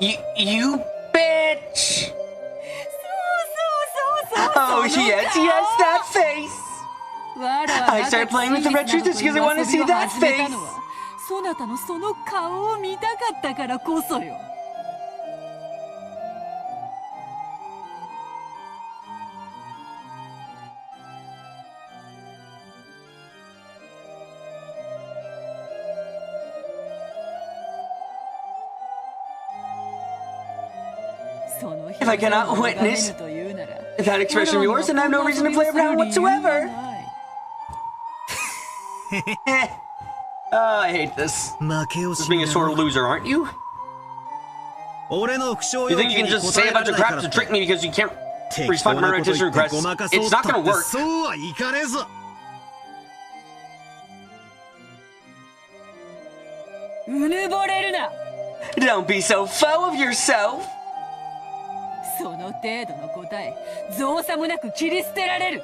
You bitch! Oh, yes, that face! I started playing with the red truth just because I wanted to see that face! そなたのその顔を見たかったからこそよ。If I cannot witness that expression of yours, then I have no reason to play around whatsoever. I hate this. Just being a sore loser, aren't you? You think you can just say a bunch of crap to trick me because you can't respond to my repetition requests? It's not gonna work. Don't be so full of yourself. その程度の答え、造作もなく切り捨てられる。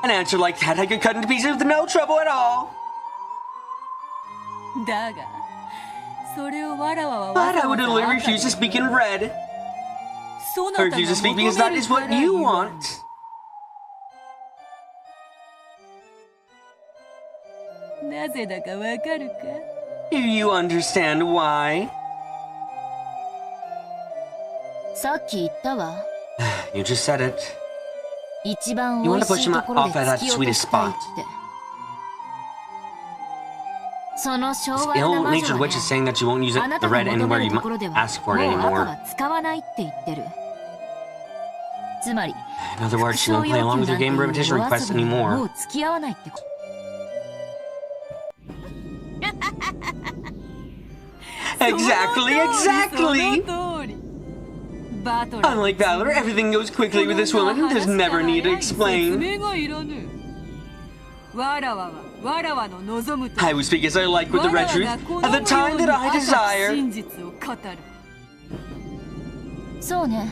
An answer like that I could cut into pieces with no trouble at all. だが、それをわらわは But I would literally refuse to speak in red. I refuse to speak because that is what you want. なぜだかわかるか？ Do you understand why? さっき言ったわ。You just said it. 一番 You 美 want 味 to push しい him ところ off で at that 突き落と sweetest したいっ spot. て。その昭 This 和な魔女 ill-natured は witch is saying that you won't use あ it, な the たが red 求め anywhere る you ところでは ask for it もう赤 anymore. は使わないって言ってる。つまり In other words, she won't play along with your game repetition requests も anymore. う付き合わないってこと。Exactly, exactly! その通り。バトラー Unlike Valor, everything goes quickly with this woman. There's never need to 説 explain. 明がいらぬ。わらわはわらわの望むと I will speak as I like with the red truth at the time that I desire. 真実を語る。そうね。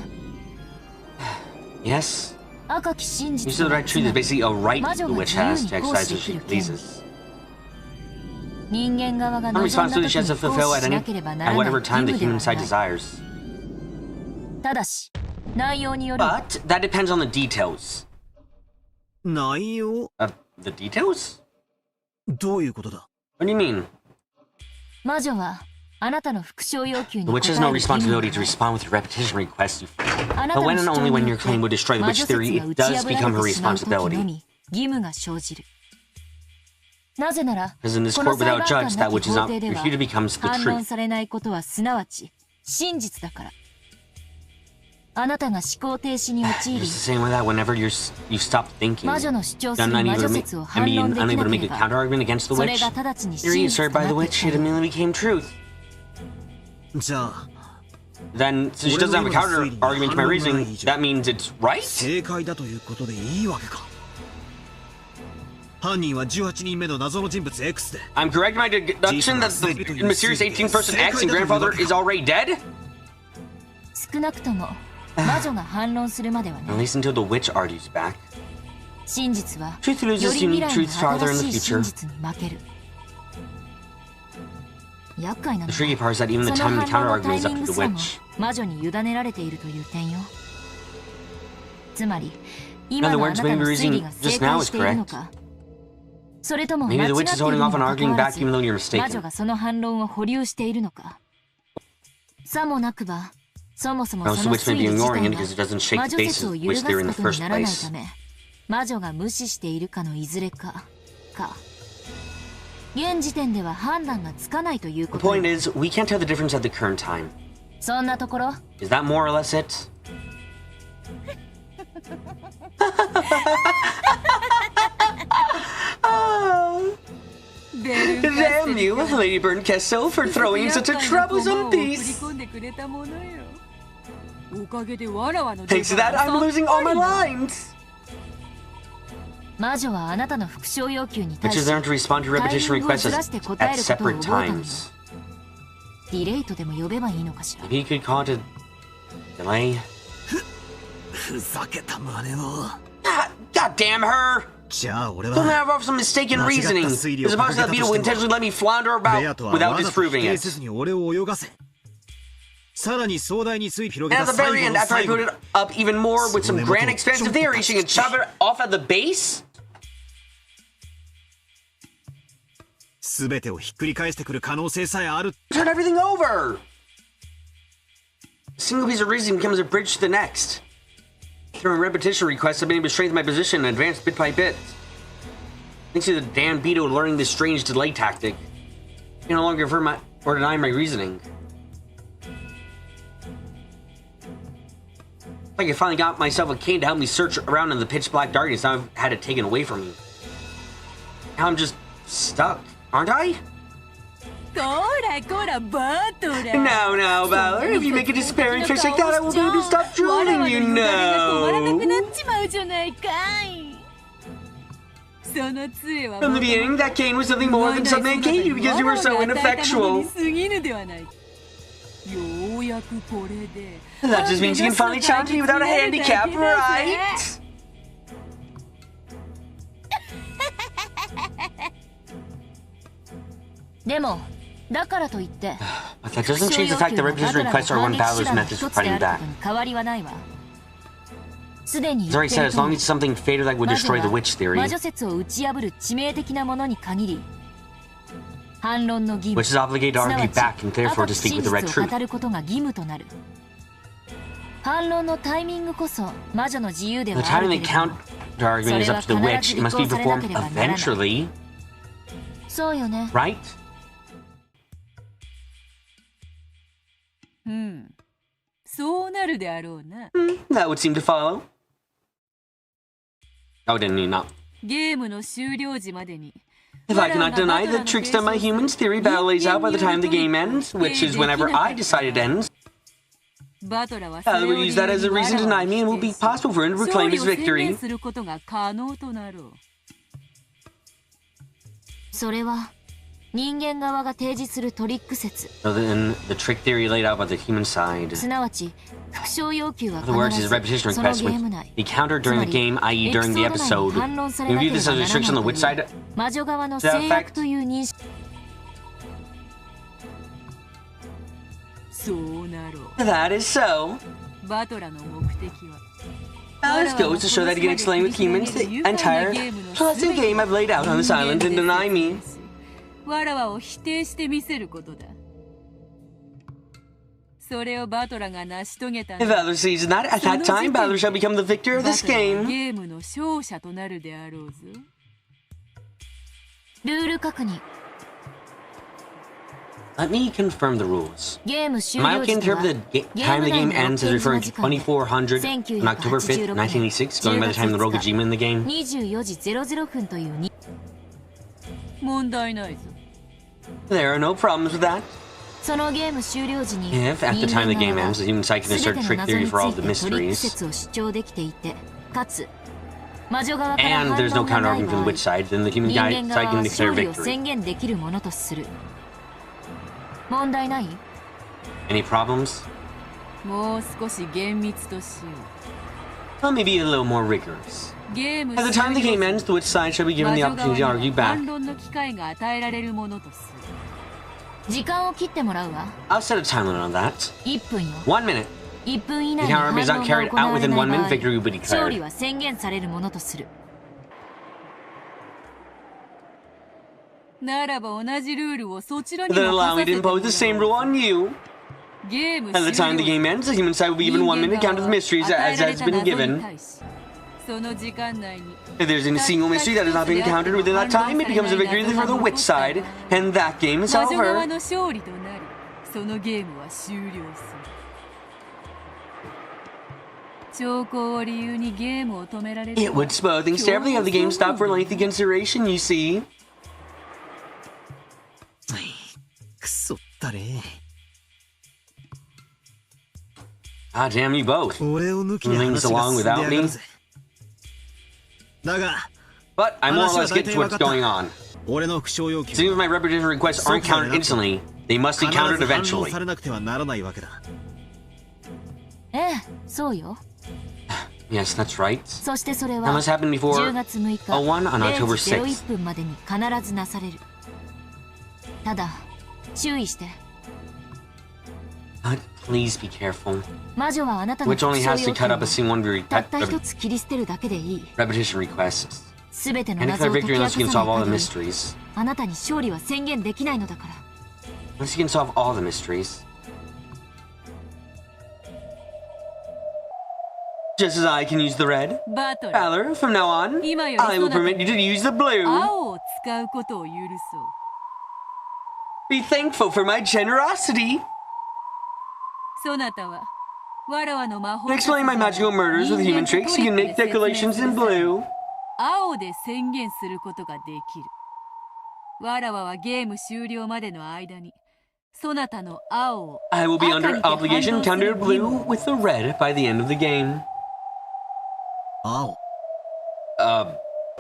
Yes? 赤き真 You 実 said the red truth is basically a right 魔 the 女が witch 自由 has に to 行 exercise 使 as でき she る権利。 pleases. 人間側が A 望んだ時 responsibility she has to に行 fulfill 使 at し any なければな at らない whatever 義 time the 務で human は side ない。 desires. ただし、内容による But that depends on the details. 内容 The details? どういうことだ？ What do you mean? 魔女はあなたの復唱要求に The 応え witch る has no 義務 responsibility が to ない。 respond with repetition requests you feel. あな But た when の and 主張 only に when よ your って claim would destroy the 魔 witch 女説 theory, が it 打ち does 破ら become れ her てしまう時の responsibility. み義務が生じる。なぜなら、 Because in this この court 裁 without 判 judge, 官 that なき which is 法 not 廷では refuted becomes the 反論 truth. されないことはすなわち真実だから。あなたが思考停止に陥 It's り、 the same with that whenever you stop thinking. 魔女の主張す Done る not 魔 able 女 to make, 説を and 反 being 論でき unable な to け make れ a ば、 counter argument against the それ witch. が直ちに Theory 真 asserted 実と by な the って witch, し it まう。 immediately became truth. じゃあ Then, since she doesn't have a counter argument to my reasoning, that means it's right? 正解だということでいいわけか。犯人は18人目の謎の人物 X で。 I'm correct in my deduction that the mysterious 18-person X and grandfather is already dead? 少なくとも魔女が反論するまでは At ね。 least until the witch argues back. 真実は Truth よ loses り未 unique 来の truths farther in 新 the しい future. 真実に負ける。厄介なの The は tricky part is that even the その time of the 反 counter 論のタ argument イ is ミ up ン to グ the すらも witch. 魔女に委ねられているという点よ。つまり In 今 other のあ words, なた maybe の the 推理 reason が just 正 now 解 is しているの correct. か、それとも間 Maybe 違 the っ witch てい is る holding に off も on かか arguing わら back ず even though you're 魔 mistaken. 女がその反論を保留しているのか。さもなくばそもそも Or そ else the の witch may 推 be 理自 ignoring 体 it が because it doesn't shake 魔 the 女説 basis を of 揺る witch が theory in す the ことに first ならない place. ため、魔女が無視しているかのいずれか現時点では判断がつかないという The ことよ。 point is, we can't tell the difference at the current time. そんなところ Is that more or less it? Damn you, Lady Burnkesso, for throwing such a troublesome piece! Thanks to that, I'm losing all my lines! 魔女はあなたの復唱要求に対 Which し is there to respond to タイ repetition ミングを requests ずら at して答えることを separate 覚えたのよ。 times. ディレイトでも呼べばいいのかしら。 Maybe you could call it a delay. ふざけた真似を。God damn her! じゃあ俺 Don't は have off some mistaken 間違った reasoning. 推理を As opposed to the beetle who intentionally let me flounder ベア about とは without わざと disproving 否定 it. せずに俺を泳がせさらに壮大に推理広 And げ at た the very 最後 end, の after I 最後 put it up even more with some grand expansive theory, she can chop it off at the base? 全てをひっくり返してくる可能性さえある Turn everything over! A single piece of reasoning becomes a bridge to the next. Through repetition requests, I've been able to strengthen my position and advance bit by bit. Thanks to the damn beetle learning this strange delay tactic, I can no longer affirm my or deny my reasoning. Like I finally got myself a cane to help me search around in the pitch black darkness. Now I've had it taken away from me. Now I'm just stuck, aren't I? こらこらバトラ No, no, Valor. If you make a despairing face like that, I won't be able to stop drooling, you 止まらなくな know. っちまうじゃないかいその杖は From the beginning, that cane was something more than something I gave you because you were so ineffectual. 過ぎぬではないようやくこれで That just means you can finally challenge me without a handicap, right? でもだからといって But that doesn't change the fact that repetition requests are one of Valor's methods for fighting back. 変わりはないわすでに As already said, as long as it's something fatal that would destroy the witch theory, 魔女説を打ち破る致命的なものに限り反論の義務 which is obligated to argue back and therefore to speak with the red 真実を truth. 語ることが義務となる反論のタイミングこそ魔女の自由で The はある timing け the れども counter argument is up to the witch. It must be performed eventually, そうよね right? うんそうなるであろうな That would seem to follow. Oh, didn't he not? ゲームの終了時までに If I cannot deny the tricks that my humans theory battle lays out by the time the game ends, which is whenever I decide it ends, バトラはそ I れを will use that as a reason to deny me and it will be possible for him to reclaim his 勝利を宣 victory. 言することが可能となろうそれは人間側が提示するトリック説 So then the trick theory laid out by the human side. すなわち復唱要求は In other words, 必 his ず repetition その request ゲーム would 内 be countered during the game, i.e. during the エピソード内 episode. に反論され We な view けれ this ば as a ならない restriction on the と witch いう side. 魔女側の To that 制 effect. 約という認識そうなろう That is so. バトラの目的は Now this goes to show that he can explain with humans the entire pleasant game I've laid out on this island and deny me. わらわを否定してみせることだそれをバトラが成し遂げた If Valor sees that, at that time, Valor shall become the victor of this バトラは game. ゲームの勝者となるであろうぞルール確認 Let me confirm the rules. ゲーム終 Am I 了 okay 時 in とは terms of the time the game ends as referring to 2400 on October 5th, 1986, going by the time the Rogajima in the game? 24時00分というに問題ないぞ There are no problems with that. そのゲーム終了時に If, at the time the game ends, the human side can 全 assert ての trick 謎 theory に for all つ the いてトリック mysteries, 説を主張できていてかつ魔女側から and 反 there's no 論が counter ない argument 場 from 合 the witch side, then the human 人間 side 側 can は declare 勝利を victory. 宣言できるものとする問題ない Any problems? もう少し厳密としよ Well, maybe a little more rigorous. うゲーム At the time the game ends, the witch side shall be given 魔 the 女 opportunity to 側 argue には back. 反論の機会が与えられるものとする時間を切ってもらうわ I'll set a time limit on that. 1分よ 1 minute. 1分以内 The に counter 反 argument is 論 not が carried 行 out われ within ない 1 minute, 場合 victory will be 勝利 declared. は宣言されるものとするならば同じルールをそちらに Then も allow 課 me さ to せてもら impose the same rule う on you. ゲーム At the time the 終 game 了 ends, the human side will be given 1 minute to counter the mysteries as has been given. その時間内に If there's any single mystery that has not been encountered within that time, it becomes a victory for the witch side, and that game is 魔女側 over. の勝利となりそのゲームは終了する兆候を理由にゲームを止められる It would spoil things terribly if the game stopped for lengthy consideration, you see. くそったね Ah, damn you both. 俺を抜きに Moving 話 this が along 進んで without やが me. るぜだが But I more or less get to what's going on. 俺の不詳要求 Seeing if my repetition requests aren't countered instantly, they must be 必 countered ず反論 eventually. されなくてはならないわけだええそうよ Yes, that's right. そしてそれ That は must happen before 10月6日 01 on 0 October 時 6th. 01分までに必ずなされる。ただ注意して。 God, please be careful. 魔女はあなたの Which only 復 has 讐 to 要 cut 求 up a を scene one たった一つ切り捨てるだけでいい。 repetition request. すべての And 謎 declare を解き victory 明 unless か you can さ solve all ない the 限り mysteries. あなたに勝利は宣言できないのだから。 Unless you can solve all the mysteries. Just as I can use the red. バトル Valor, from now on, 今より I will そなた permit you to use the blue. 青を使うことを許そう Be thankful for my generosity. そなたはわらわの魔法 To explain my magical murders with human tricks, you can make declarations in blue. 青で宣言することができる。わらわはゲーム終了までの間にそなたの青を I will be 赤 under にて反 obligation 応 to する counter 義 blue 務を with the red by the end of the game. 青。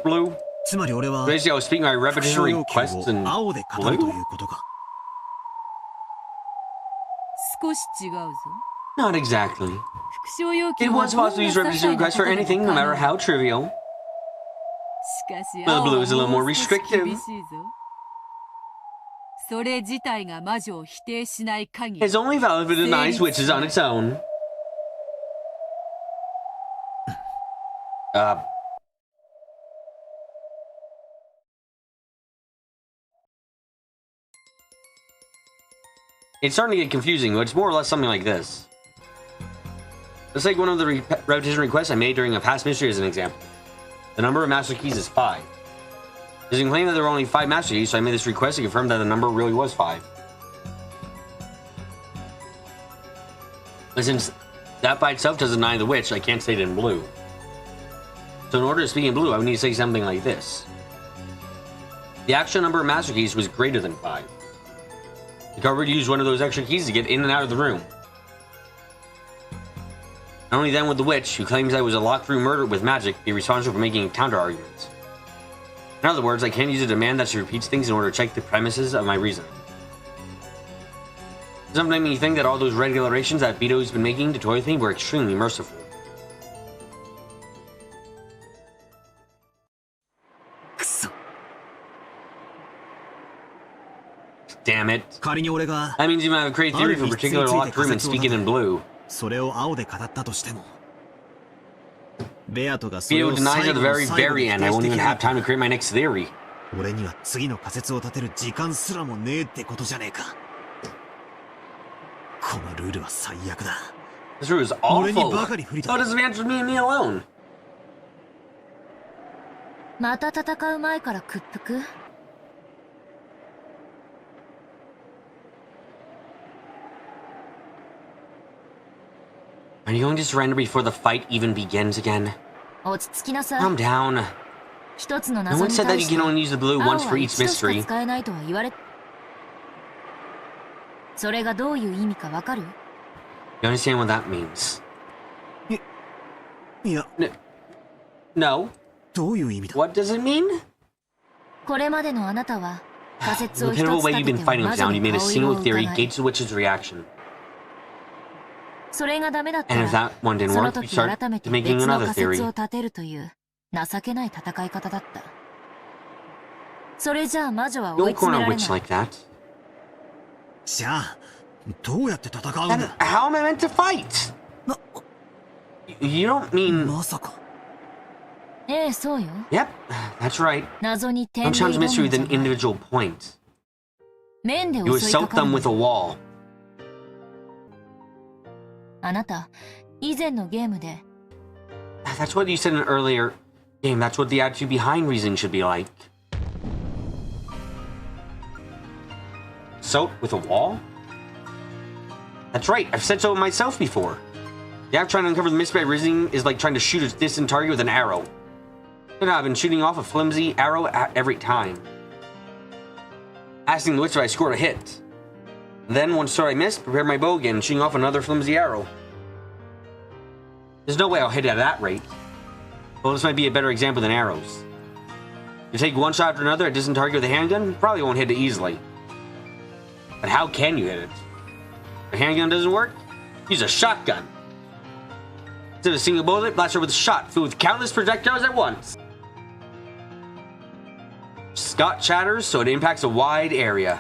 Blue. つまり俺は Basically, I was speaking my 復 repetition 讐要求 requests を in 青で語るとい blue? うことか。少し違うぞ。 Not exactly. 復唱要求 It は was どんな possible to use 些細 repetition な requests こ for とでも anything, no 可 matter 能。 how trivial. しかし But the 青 blue は is a little も more う少し restrictive. 厳しいぞ。それ自体が魔女を否定しない限り It's only valid if it denies witches on its own. It's starting to get confusing, but it's more or less something like this. Let's take one of the repetition requests I made during a past mystery as an example. The number of master keys is 5. It can claim that there were only 5 master keys, so I made this request to confirm that the number really was 5. But since that by itself doesn't deny the witch, I can't state it in blue. So in order to speak in blue, I would need to say something like this. The actual number of master keys was greater than 5. The culprit used one of those extra keys to get in and out of the room. Not only then would the witch, who claims I was a locked-room murder with magic, be responsible for making counter-arguments. In other words, I can't use a demand that she repeats things in order to check the premises of my reasoning. Something made me think that all those red declarations that Vito's been making to toy with me were extremely merciful. Damn it. 仮に俺が That means you might have a great theory for a particular locked room and speak it in blue. それを青で語ったとしてもベアトがそれ Vito を denies 最 at 後 the の very 最後 very に end. I 否 won't 定で even き have ない time to create my next theory. 俺には次の仮説を立てる時間すらもねえってことじゃねえか。このルールは最悪だ。 This rule is 俺に awful. ばかり不利だ。 How does it answer me and me alone? また戦う前から屈服。 Are you going to surrender before the fight even begins again? 落ち着きなさい。 Calm down. 一つの No 謎 one に said that 対 you して can only use the blue 青 once は for 一 each 度しか mystery. 使えないとは言われ。それがどういう意味かわかる？ You understand what that means? いや、 No. どういう意味だ。 What does it mean? これまでのあなたは仮説 The を一つ pitiful 立 way て you've て been は fighting 魔 us 女 down, you に made a 顔 single 色を theory 伺い。 gauge the witch's reaction. それがダメだった And if ら that one didn't その work, we 時改 start めて making 別の another 仮説を theory. 立てるという情けない戦い方だった。それじゃあ魔女は追い Don't 詰め corner ら a れ witch ない。 like that. じゃあ、どうやって戦うん Then だ。 how am I meant to fight? な、 You don't mean... まさか。ええ、そうよ。 Yep, that's right. 謎に点 Don't で challenge 挑む mystery んじ with ゃ an ない。 individual point. 面で You 襲いか assault かる them の with a wall. あなた、以前のゲームで That's what you said in an earlier game. That's what the attitude behind reasoning should be like. Assault with a wall? That's right, I've said so myself before. The act of trying to uncover the mystery by reasoning is like trying to shoot a distant target with an arrow. You know, I've been shooting off a flimsy arrow every time. Asking the witch if I scored a hit. Then, once I missed, prepare my bow again, shooting off another flimsy arrow. There's no way I'll hit it at that rate. Well, this might be a better example than arrows. You take one shot after another at a distant target with a handgun, you probably won't hit it easily. But how can you hit it? If a handgun doesn't work, use a shotgun. Instead of a single bullet, blast her with a shot filled with countless projectiles at once. Scott shatters so it impacts a wide area.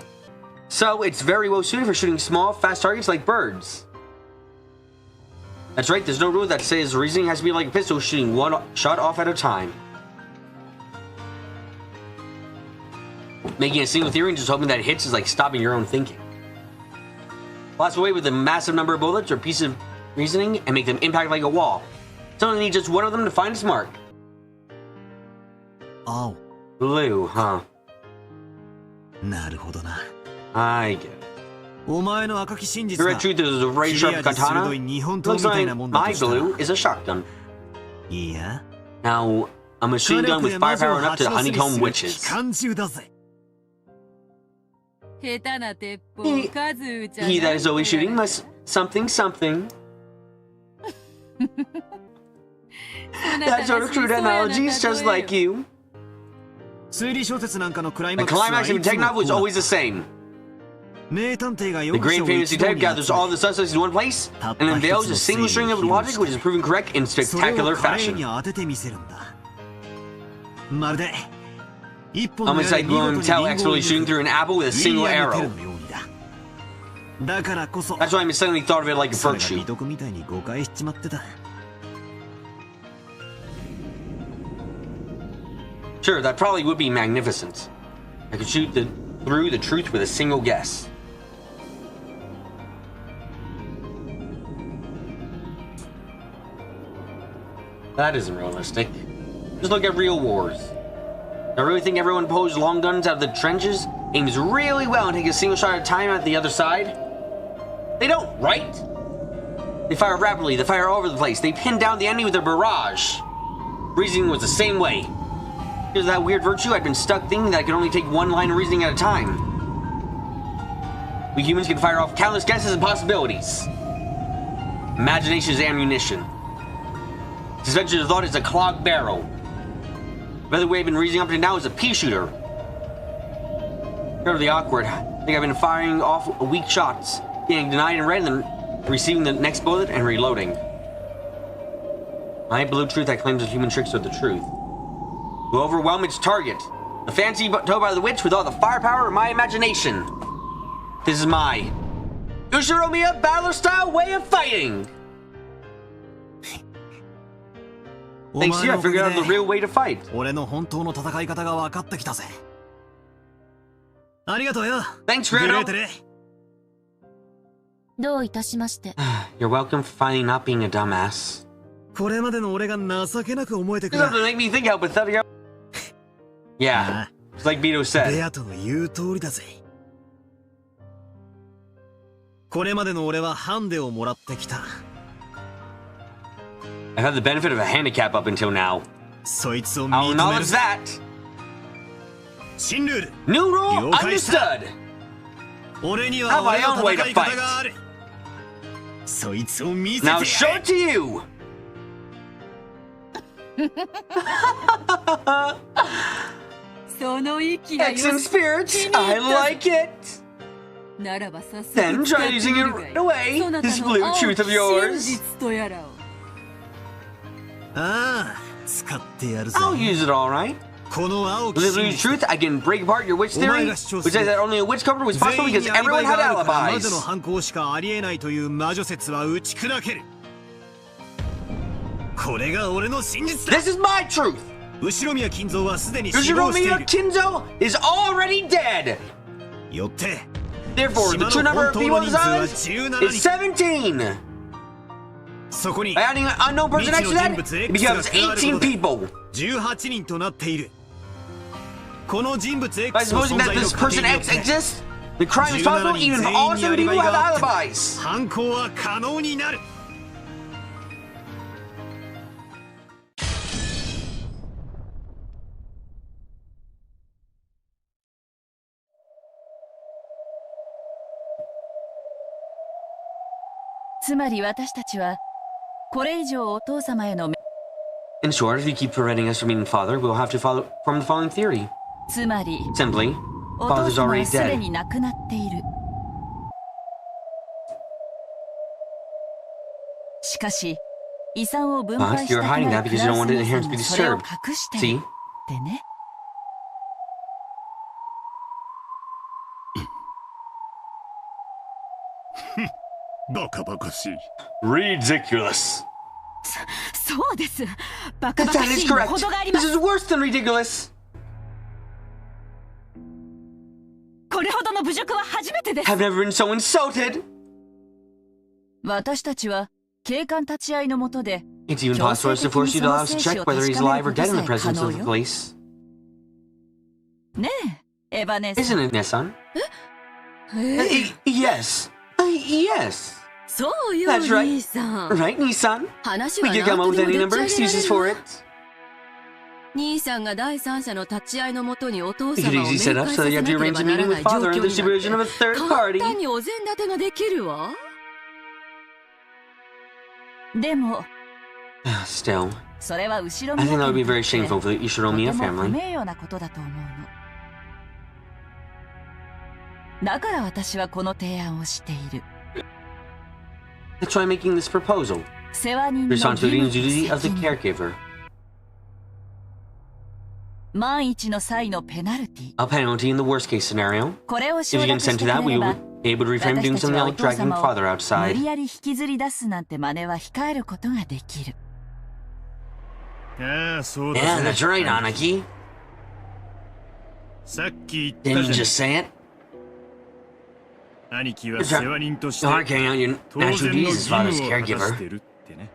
So it's very well suited for shooting small, fast targets like birds. That's right, there's no rule that says reasoning has to be like a pistol, shooting one shot off at a time. Making a single theory and just hoping that it hits is like stopping your own thinking. Blast away with a massive number of bullets or pieces of reasoning and make them impact like a wall. It's only need just one of them to find its mark. Oh. Blue, huh? なるほどな。 I get it. お前の赤き真 The 実 red は truth is a very 切れ sharp 味鋭 katana. い日本刀 Looks みたい like なもんだ my としたら blue is a shotgun. いや Now, a machine gun with firepower enough to honeycomb 機 witches. 関銃だぜ。下手な鉄砲 He- 数打ちゃ He that is always shooting must something something. That sort of crude analogy is just like you. 推理小説なんかのクライマ The ックスは climax of い a つ tech も novel こう is だ always the same. 名探偵が The 容疑 great 者を fantasy 一堂 type に gathers 集 all め the suspects in one place and unveils a single string of logic which is proven correct in それを spectacular 華麗 fashion. に当ててみせるんだ。まるで一本の Almost 矢で like 見 William 事に Tell リンゴを expertly 射 shooting 抜く through an apple with a ウィ single リアム・テル arrow. のようにだ。だからこそ That's why I suddenly thought of it like a それが virtue. 美徳みたいに誤解しちまってた。 Sure, that probably would be magnificent. I could shoot through the truth with a single guess. That isn't realistic. Just look at real wars. I really think everyone pulls long guns out of the trenches, aims really well, and takes a single shot at a time at the other side? They don't, right? They fire rapidly, they fire all over the place, they pin down the enemy with a barrage. Reasoning was the same way. Because of that weird virtue, I'd been stuck thinking that I could only take one line of reasoning at a time. We humans can fire off countless guesses and possibilities. Imagination is ammunition. Suspension of thought is a clogged barrel. Another way I've been reasoning up to now is a pea shooter. Terribly awkward. I think I've been firing off weak shots, getting denied and read, and then receiving the next bullet and reloading. My blue truth that claims that human tricks are the truth will overwhelm its target. The fancy told by the witch with all the firepower of my imagination. This is my Ushiromiya battle-style way of fighting. Thanks to you, I figured out the real way to fight. 俺の本当の戦い方が分かってきたぜ。ありがとうよ。 Thanks, グレ Gretel. ーテレ。どういたしまして。 You're welcome for finally not being a dumbass. これまでの俺が情けなく思えてく This る。 doesn't make me think how pathetic I... Yeah, it's like Beto ベ said. アトの言う通りだぜ。これまでの俺はハンデをもらってきた。 I've had the benefit of a handicap up until now. そいつを I'll 認め acknowledge るぜ。 that. 新ルール。 New rule 了解した understood. 俺に Have は my 俺 own の way 戦 to い fight. 方がある。そいつを見せて Now や show れ。 it to you. Excellent spirits. I like it. ならば早速 Then 使っ try て using み it るがい right い away. そなた This の blue 青 truth き of 真 yours. 実とやらをああ、使ってやるぜ。 I'll use it all right. この青き With the 真 blue 実。 truth, I can break apart your witch theory, which says that only a witch cover was 全 possible 員 because にアリバ everyone イ had があるから魔女 alibis. の犯行しかありえないという魔女説は打ち砕ける。これが俺の真実だ。 This is my truth. 後ろ宮金蔵はすでに死亡してい Ushiromiya る。 Kinzo is already dead. よって Therefore, the true number of people in the islands is 17. そこに By adding an unknown person next to that, it becomes 18 people. 18人となっている。この人物 By X の supposing 存 that 在の this 過程 person によっ X て exists, the crime is possible 17人 even 全 if all 員にア 7 リバ people イ have があっても alibis. 犯行は可能になる。つまり私たちはこれ以上お父様への In short, if you keep preventing us from meeting father, we'll have to follow from the following theory. つまり Simply, お父 father's 様 already はすで dead. に亡くなっている。しかし遺産を分 But 配し you're たく hiding な that いク because you ラ don't ウ want ス the 兄さ inheritance ん to be がそれを disturbed. 隠してる See? ってね。バカバカしい。Ridiculous. そうです。バカバ That カ is しいにも correct. 程がありま This す。 is worse than ridiculous. これほどの侮辱は初めてです。 I've never been so insulted. 私たちは警官立ち会いの下で It's even possible for us to force you to allow us to check whether he's alive or dead in the presence of the police. ねえ、エヴァ姉さん。 Isn't it, Nessan? Yes. Yes. そうよ、 That's right. 兄さん。 Right, Nissan? 話 We は could come 何 up と with で any もで number っ of ち上げら excuses れ for る it. 兄さんが第三者の立ち会いのもとにお父 We 様 could を easily 面 set up 会 so さ that せ you な have to けれ arrange ば a なら meeting な with い状 father 況 under にな supervision of a って third 簡 party. 単にお膳立てができるわ。でも、 Still, それは後ろ I 宮 think that would be 家にと very って shameful for the と Ishiromiya ても不 family. 名誉なことだと思うの。だから私はこの提案をしている。 Let's try making this proposal. 世話人の義 Responsibility 務 and と duty of the 責任。 caregiver. 万一の際のペナルティ。 A penalty in the worst case scenario. これを If 承 you 諾 consent して to く that, れ we れば would be able to refrain 私 doing たち something はお like 父 dragging 様 father を無 outside. 理やり引きずり出すなんて真似は控えることができる。ああ、そうだ Yeah, ぜ。 that's right, Anaki. さっき言 Didn't った you じ just say it? ゃん。兄貴は世話人として You are carrying out your 当然 natural の duties 義 as 務 father's を果たし caregiver. てるってね。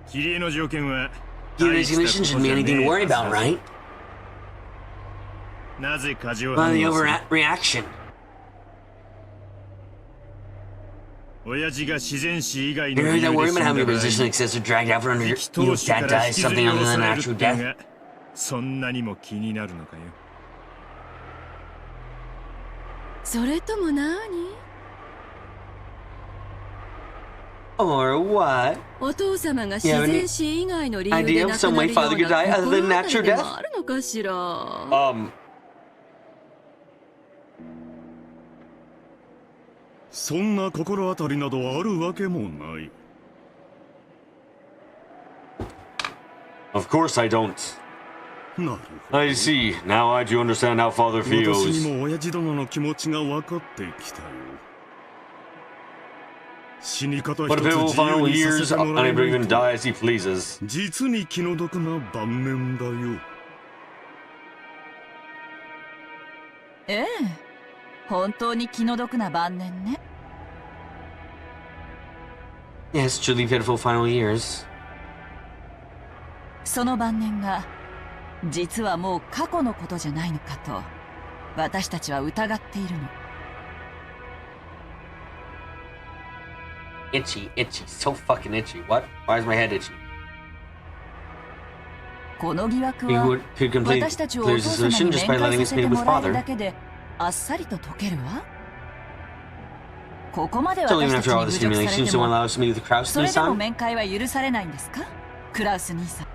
切り絵の条件は You 大 and した his こ condition とじ shouldn't ゃ be ね anything to え worry は about, ずだ right? なぜ過剰 Well, 反 the 応する overreaction. 親父が自然死以外 You の heard 理 that 由 word で死 about ん how だ your 場合 position excessive dragged out from under 生 your き通 you しか dad ら dies 引きずり something 下 other ろ than される natural っての death. がそんなにも気になるのかよ。それとも何？ Or what? お父様が自 You have any 然死以外の理由 idea で of 亡く some な way るよ father う could な die other 心 than 当た natural りで death? もあるのかしら。 そんな心当たりなどあるわけもない。 Of course I don't. なるほど。 I see. Now I do understand how father 私に feels. も親父殿の気持ちが分かってきたよ。死に方一 But つ if it will 自由 final にさ years, せてもらえ unable to な even いと die as he pleases. 実に気の毒な晩年だよ。ええ、本当に気の毒な晩年ね。 Yes, truly pitiful final years. その晩年が実はもう過去のことじゃないのかと私たちは疑っているの。 Itchy, itchy, so fucking itchy. What? Why is my head itchy? この疑惑 We は could complete 私たちをお clear 父 the 様 solution に just 面 by 会 letting さ us せ meet て with もらえる father. だけであっさりと解けるわ。ここまで Still, 私 even たち after に all 侮 this 辱さ humiliation, れ you て still も allow us to meet with Kraus それでも Nissan? 面会は許されないんですか、クラウス兄さん。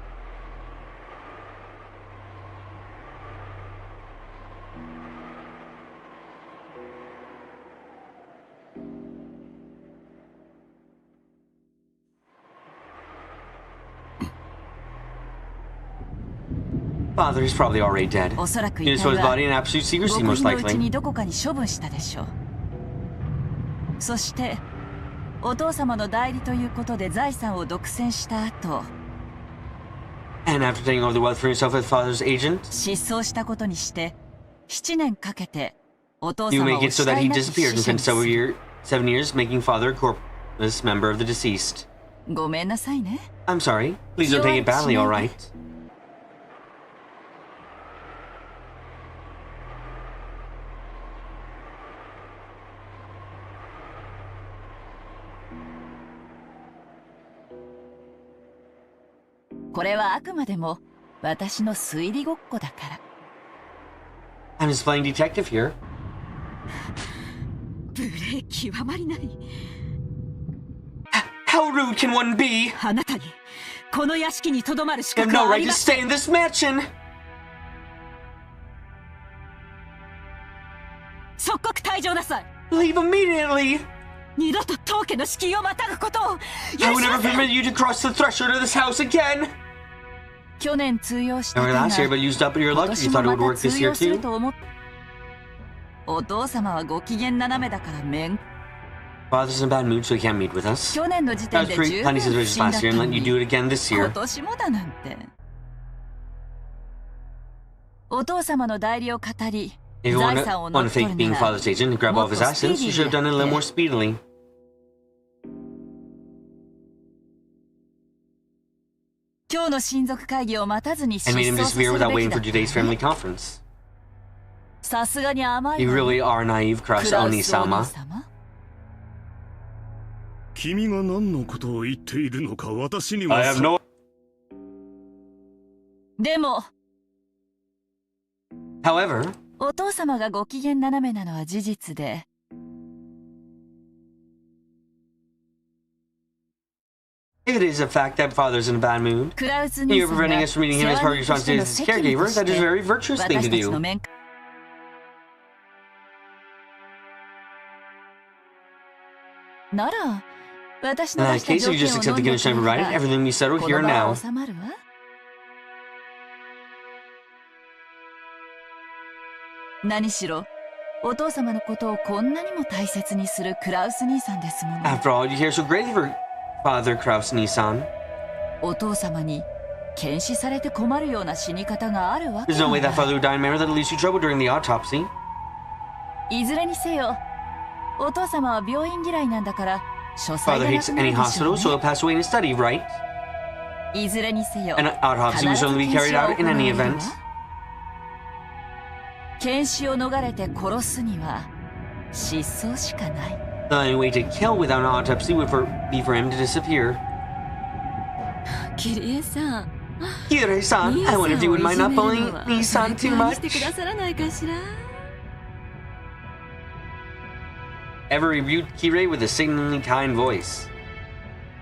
Father is probably already dead. おそらく He 遺 just 体 put his は body in absolute secrecy, 極 most 秘のうち likely. にどこかに処分したでしょう。そしてお父様の代理ということで財産を独占した後 And after taking over the wealth for himself as father's agent, 失踪したことにして7年かけてお父 you 様 make を it so 死 that 体 he なき disappeared 死 and 者 spent にする。 7 years making father a corpulent member of the deceased. ごめんなさいね。 I'm sorry. Please don't take it badly, alright? これはあくまでも私の推理ごっこだから。 I'm just playing detective here. 無礼極まりない。 How rude can one be? あなたにこの屋敷にとどまる資 You have 格 no はあ right り to ません。 stay in this mansion! 即刻退場なさい。 Leave immediately! 二度と当家の敷居をまたぐことを I would never permit you to cross the threshold of this house again. 去年通用した手 Remember が last year, but used up your 今 luck. 年 You も thought it ま would た work this 通 year 用する too. と思っお父様はご機嫌斜めだから面 Father's in a bad mood, so he can't meet with us. 去年の時 That 点 was で pretty 十 plenty 分不 suspicious 審だ last った year, and の let you に do it again this 今 year. 年もだなんてお父様の代理を語り If you 財 want 産を to 乗っ取 fake る being なら father's agent and grab all of his assets, you should have done it a little more speedily. 今日の親族会議を待たずに失 And made 踪 him させ disappear る without べ waiting き for だ today's ったね family conference. さすがに甘い You わ really are naive, ク Kraus ラウ Oni スお兄 sama. 様君が何のことを言っているのか私には I have no. でも However, お父様がご機嫌斜めなのは事実で if it is a fact that father's in a bad mood, クラウス and 兄 you're さんが preventing us from meeting him as part of your 世話人としての responsibilities as 責務 caregiver, とし that is a て very virtuous thing 私 to たちの do. 面なら私 In の出 that した case, 条 if you 件 just を accept 飲 the んで condition I くれ provided, れば everything will be settled こ here の and 場は now. 収まるわ何しろお父様のことをこんなにも大切にするクラウス兄さんですもの After all, you care so greatly for Father Kraus Nissan. お父様に検視されて困るような死に方があるわけ There's no が way な that い father would die in a manner that'll lead you trouble during the autopsy. いずれにせよお父様は病院嫌いなんだから書斎 Father がな hates くなる any でしょ hospital, う so he'll ね pass away in his study, right? いずれにせよ An autopsy will certainly be carried out in any event. 検視を逃れて殺すには失踪しかない The only way to kill without an autopsy would be for him to disappear. キリエさん Kirei-san, 兄 I さんを wonder い if じ you め wouldn't る mind の not は bullying Nissan 体 too 感してく much. ださらないかしら Ever rebuked Kirei with a sickeningly kind voice.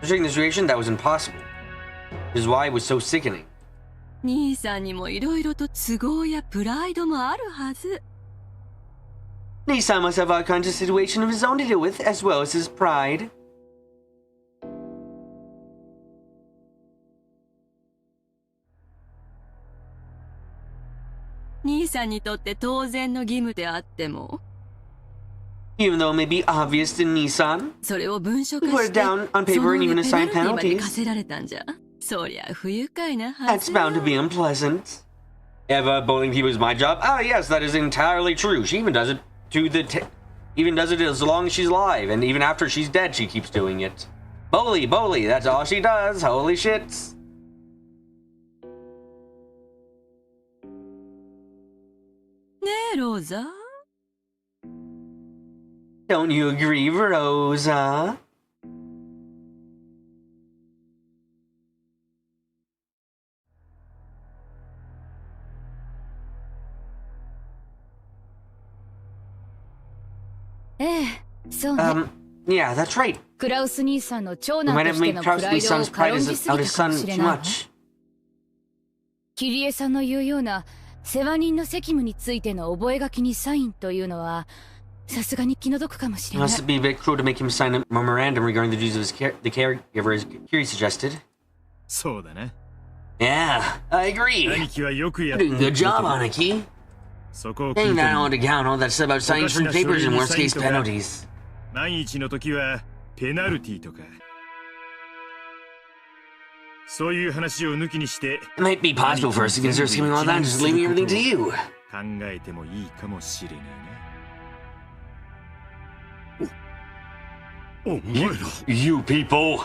Considering the situation, that was impossible. This is why it was so sickening. 兄さんにもいろいろと都合やプライドもあるはず Nissan must have all kinds of situation of his own to deal with, as well as his pride. 兄さんにとって当然の義務であっても Even though it may be obvious to Nissan, それを文書化 we put し it て down on そ paper の and 上 even ペ assign ナルティまで課 penalties. せられたんじゃそりゃ不愉快なは That's ず bound to be unpleasant. If bullying people is my job, yes, that is entirely true. She even does it to even does it as long as she's alive, and even after she's dead, she keeps doing it. Bully, that's all she does. Holy shits. ねえローザ Don't you agree, Rosa? ええ、そうね。 Yeah, that's right. クラウス兄さんの長 We 男 might と have して made の Kraus プライドを Nissan's pride 軽んじ as すぎ out た his かも son しれ too ないわ。 much. キリエさんの言うような世話人の責務についての覚書にサインというのはさすがに気の毒かもしれない。 Must be a bit cruel to make him sign a memorandum regarding the duties of the caregiver, as Kiri suggested. そうだな Yeah, I agree. 兄貴はよくやっ Doing a good job, Aniki. そこを Taking 聞いて that み on account, all that stuff about signing free papers and worst case penalties. 万一の時はペナルティとかそういう話を抜きにして It might be possible for us to consider skimming all that and just leaving everything to you. 考えてもいいかもしれねえなお前ら You people!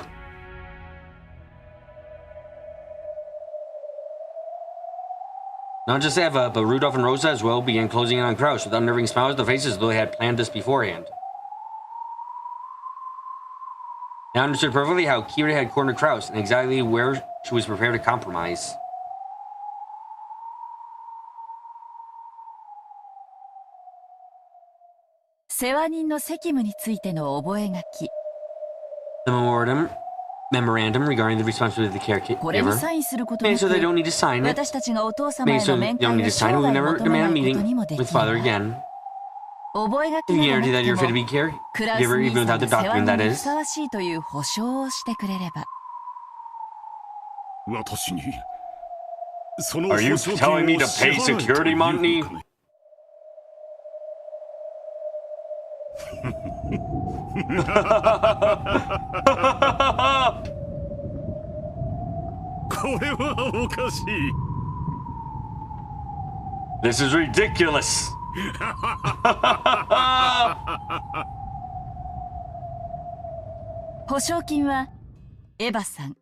Not just Eva, but Rudolph and Rosa as well began closing in on Kraus with unnerving smiles on their faces as though they had planned this beforehand. They understood perfectly how Kiri had cornered Kraus and exactly where she was prepared to compromise. 世話人の責務についての覚書。 The memorandum regarding the responsibility of the これに caregiver サインすることな made く so they don't need to sign it. 私たちがお父様へ Made の so 面 they don't 会 need を to 生 sign it. We 涯 never 求め demand な a いことに meeting もでき with father ない。 again. 覚書 You など guarantee な that you're く fit て to も be クラウス caregiver 兄 even さ without ん the の世話 document 人 that にふ is? さわしいという保証をしてくれれば。私にその Are you 保証 telling 金 me を to 支 pay 払えという security の money? かね。これはおかしい。This is ridiculous. 保証金はエヴァさん、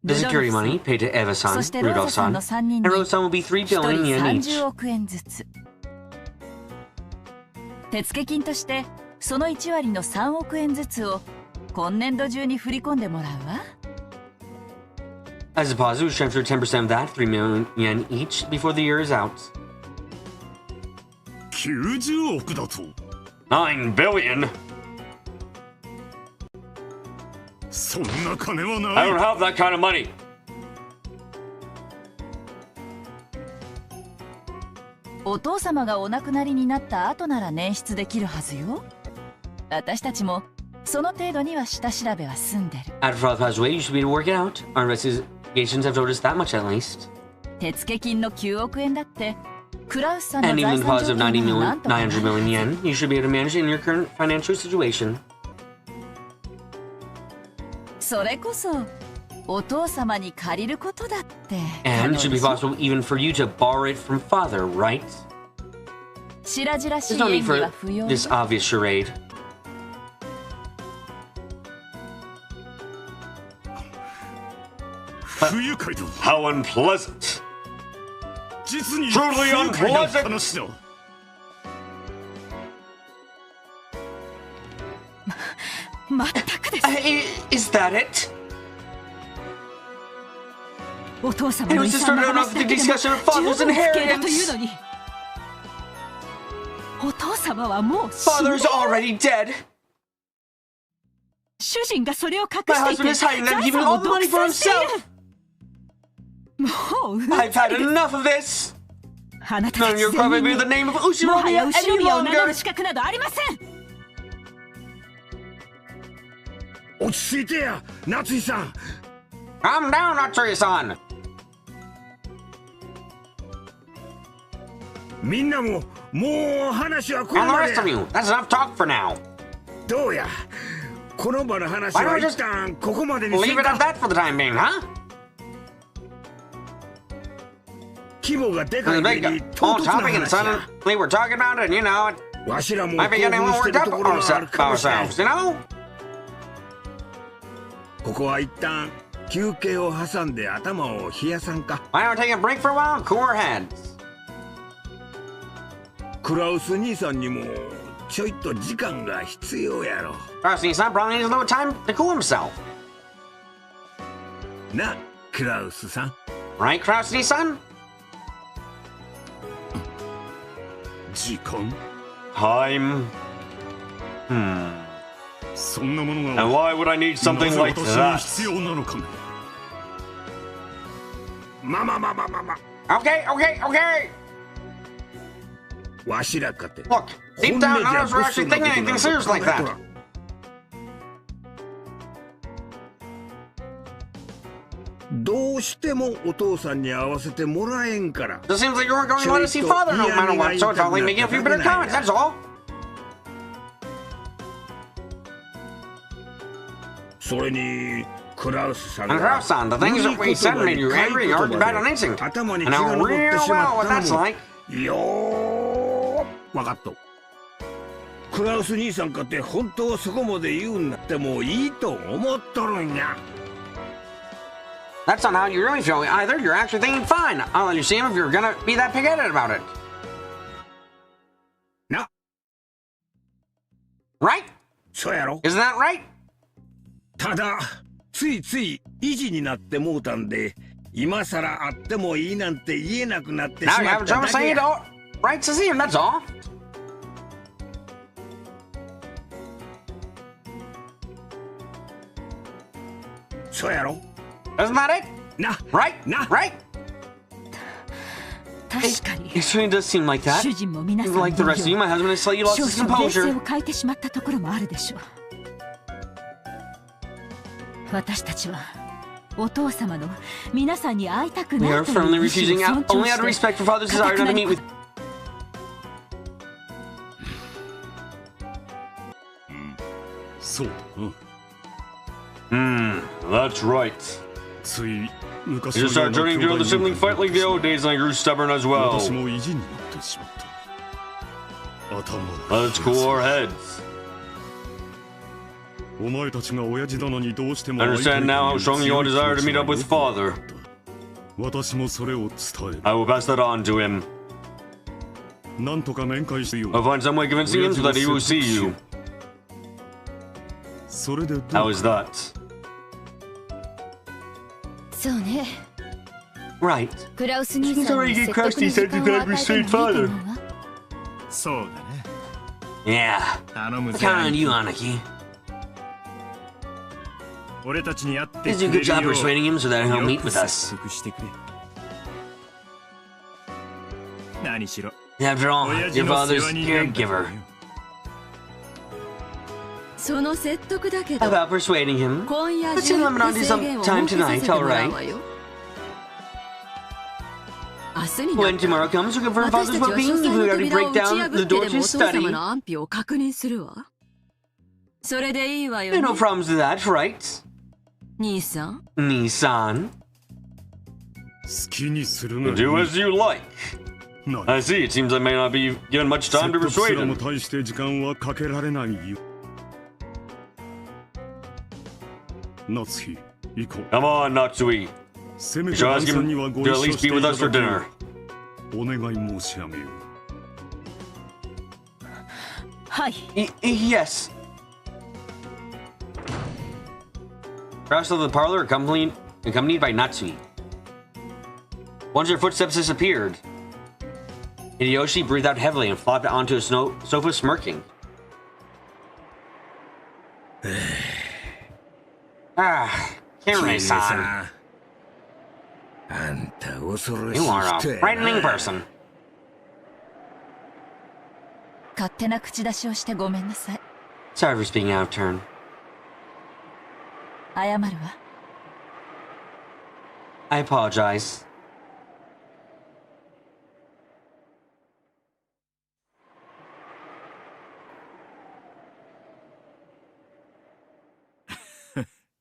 The ルドル security フさん money paid to Eva-san, そしてローザさん Rudolph-san, の3人 and に Rose-san will be 3 1人 billion yen each. 30億円ずつ。手付金としてその1割の3億円ずつを今年度中に振り込んでもらうわ。As a deposit, we transfer 10% of that, 3 million yen each, before the year is out. 90億だと。 9 billion? そんな金は I な don't い。 have that kind of money. お父様がお亡くなりになった後なら捻出できるはずよ。私たちもその程度には下調べは済んでる。 After father passed away, you should be able to work it out. Our investigations have told us that much at least. 手付金の9億円だってクラウスさんの And 財 even 産 the 状 deposit of 況 90 million, ならなんとかなる900 million yen, you should be able to manage it in your current financial situation. それこそお父様に借りることだって And it should be 可能でしょ。 possible even for you to borrow it from father, right? 白々し There's い no 演 need 技は for 不要 this obvious charade. How unpleasant. 実に Truly 不愉快な unpleasant. 話だ。まったくです。 Is that it? お父様 It の was 遺 just 産の started 話 off だ the けでも discussion of 十 father's 分不敬だという inheritance. のにお父様はもう死んで Father's already dead. 主人がそれを隠 My してい husband て is hiding that 財 giving 産 all を the 独 money for 占してい himself. る。もううん I've ざ had りです。 enough of this. あなた None た of ち your 全 probably 員 bear に the name of もはや Ushiro 後ろ any 宮を名乗 longer. る資格などありません。落ち着いてや、夏井さん。 Calm down, Natsuri-san. みんなももう話はこれ And the ま rest of で you. That's enough talk for now. どうや。この場の話 Why don't は we 一 just 旦ここまでにす Leave る it at か。 that for the time being, huh? 規模がでか The い上 big に唐 old 突な topic, and 話や。 suddenly we're talking about it, and you know, it わしらも might be 興 getting a 奮 little して worked る up ところがあるかもしれない。 ourselves, you know? ここは一旦休憩を挟んで頭を冷やさんか。 Why don't we take a break for a while? Cool our heads. クラウス兄さんにもちょいと時間が必要やろ。 Krusty-san probably needs a little time to cool himself. な、クラウスさん。 Right, Krusty-san? 時間 Time. そんなもの And が why would I need な something ぜ like 私に that? 必要なのかね。まあまあまあまあまあまあ。 Okay, okay, okay! わしらかて。 Look, deep down, none of us were actually thinking anything serious like that. どうしてもお父さんに会わせてもらえんから。 It seems like you weren't going to let us see father no matter what, so it's only making a few bitter comments, that's all. それにクラウスさん And Krauss-san, the things that we said made you angry and argued bad on instinct. 頭に I 血が know 上って real しま well っ what た that's のも like. よーわかっと。クラウス兄さんかって本当そこまで言うんだってもいいと思っとるんや。 That's not how you really feel either. You're actually thinking, fine, I'll let you see him if you're gonna be that pig-headed about it. な、 Right? そうやろ。 Isn't that right? ただついつい意地になってもうたんで、今さら会ってもいいなんて言えなくなってし Now you ま have っ a た job だけ saying you や。 don't right to see him, that's all. そうやろ。 Isn't that it? な、 Right? な、 Right? 確かに It certainly does seem like that. 主人も皆さん Like the rest of you, my husband has slightly lost 少 his 々冷静 composure. を欠いてしまったところもあるでしょう。私たちはお父様の皆さんに会いたく We な are いと firmly いう意 refusing 思を out 尊 only 重 out of して respect for father's desire not to meet with. That's right. つい You 昔 just started turning to the sibling fight like the old days, and I grew stubborn as well. 私も意地になってしまった頭を Let's cool our heads. お前たちが親父殿にどうしても I understand now how strongly your desire to meet up with father. 私もそれを伝え I will pass that on to him. なんとか面会してよ I'll find some way convincing him so that he will see you. それでどう How is that? そうね。 Right. クラウス兄さん He's already に get 説得 crusty の時 said you 間を could 与え restrain てもいいと father. 思うわ。そうだね Yeah. 頼む I ぜ count on you, Anaki. 俺たちに会って You く do a れ good る job よ persuading him so that he'll よ meet く with us. 説得してくれ何しろ After all, 親 your 父の father's 世話人なんだから caregiver. よその説得だけど About persuading him. 今夜 Let's 中 limit に on to 制 some 限を time 設けさせ tonight, てもら alright? うわよ。明日にな When ったら tomorrow comes, we'll confirm 私 father's たちは well-being. 書斎 We の already 扉 break を打ち down 破 the って door で to もお his 父様 study. の安否を確認するわ。それでいいわよ There ね are no problems with that, right? 兄さん。 Nissan. 好きにするがいい Do as you like. 何 I see. It seems I may not be given much time to 説得す persuade らも him. 大して時間はかけられないよ夏日行こう Come on, Natsui. せめ You て should 晩 ask 餐 him にはご to 一 at 緒 least して be い with た us だ for けよ dinner. お願い申し上げようはい Yes. Crouched of the parlor, accompanied by Natsui. Once their footsteps disappeared, Hideyoshi breathed out heavily and flopped onto a sofa, smirking. Kirei-san, あんた恐ろし you い are 人 a や frightening な person. 勝手な口出しをしてごめんなさい Sorry for speaking out of turn. 謝るわ I apologize.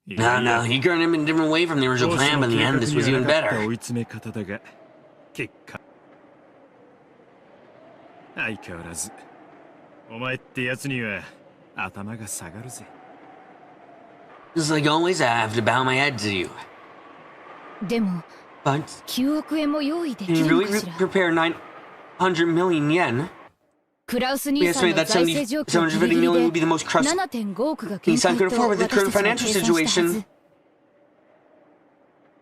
No, you turned him in a different way from the original 当初 plan, の but in the 計 end, 画 this に was は even なかった better. 追い詰め方だが結果相変わらずお前ってやつには頭が下がるぜ Just like always, I have to bow my head to you. でも But 9億円も用意でき can you るの really かしら prepare 900 million yen? クラウス We 兄さん estimate の that 財政状況ギリ 750ギリ million で would be the most crushed 7.5億が限 Nissan 界 could と afford with the 私た current ちは financial 計算したは situation. ず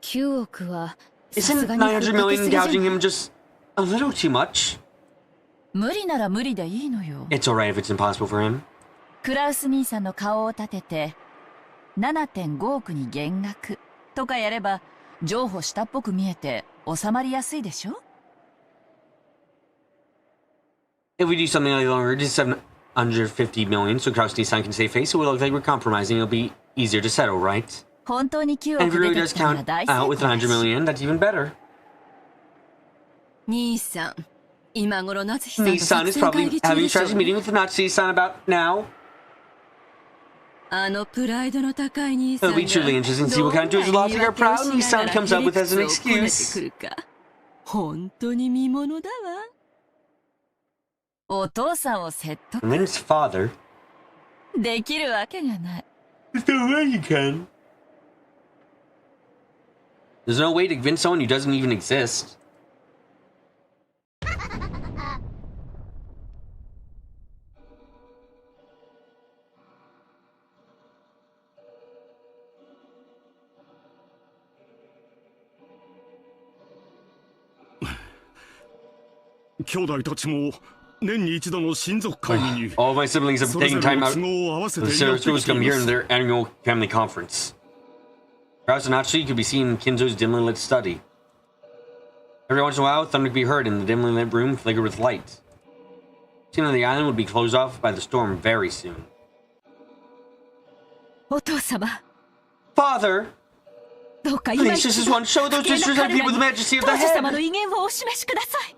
9億はさ Isn't すがにかけ 900す million ぎじゃ gouging ない him just a little too much? 無理なら無理でいいのよ It's alright if it's impossible for him. クラウス兄さんの顔を立てて 7.5 億に減額とかやれば譲歩したっぽく見えて収まりやすいでしょ If we do something like longer, just 750 million, so Kraus-Nissan can save face, it will look like we're compromising. It'll be easier to settle, right? 本当に9 And if 億 it 出 really て does きたなら count 大成 out 功 with だ 100 し million, that's even better. 兄さん、今頃夏日さんと Nissan 作 is 戦会 probably 議中 having で a しょ strategy meeting with Nazi-san about now. あのプライドの高い兄さん It'll が be truly interesting to see what kind of tools logic or proud Nissan comes up with as an excuse. 本当に見ものだわ。お父さんを説得 And then his father. できるわけがない There's no way you can. There's no way to convince someone who doesn't even exist. "兄弟たちも年に一度の親族会議に All of my siblings have それぞ taken れ time の out 都合を合わせて of the やって schools きて come い here ま in す their annual family conference. Kraus and Natsuki could be seen in Kinzo's dimly lit study. Every once in a while, thunder could be heard in the dimly lit room flickered with light. Seeing that the island would be closed off by the storm very soon. お父様 Father! どうか今 Please, just as one, show those sisters and people the majesty of the 当主様の head! 威厳をお示しください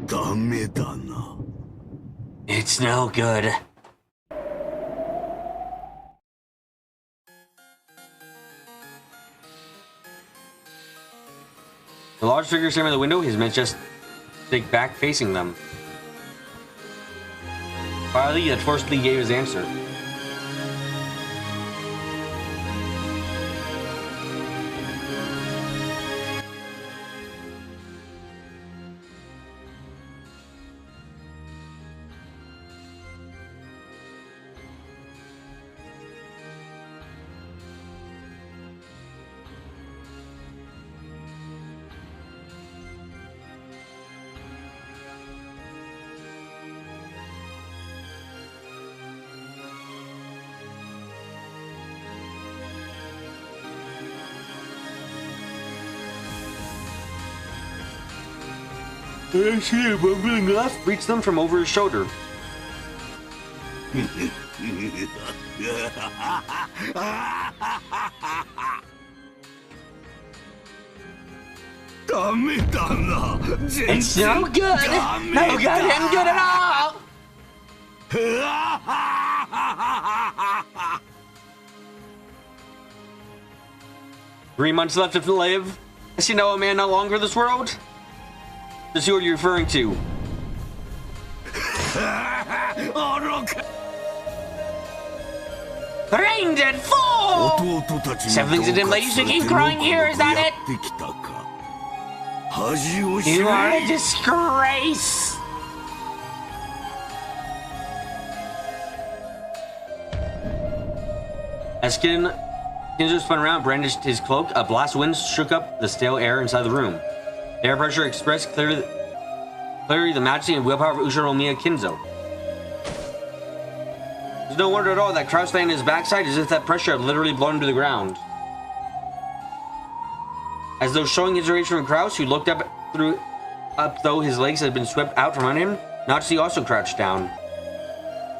ダメだな。 It's no good. The large figure staring at the window, his men just stick back facing them. Finally, that forcibly gave his answer. I see him bumbling left, reached them from over his shoulder. ダメだな。 It's no good! No goddamn good at all! Three months left to live. I see no man no longer in this world. Just who are you referring to? Rain dead fool! Siblings and dim ladies who keep crying here, is that it? You are a disgrace! As Kinzo spun around, brandished his cloak, a blast of wind shook up the stale air inside the room. The air pressure expressed clearly the majesty and willpower of Ushiro Kinzo. There's no wonder at all that Kraus lay on his backside as if that pressure had literally blown him to the ground. As though showing his rage from Kraus, who looked up though his legs had been swept out from under him, Nazi also crouched down.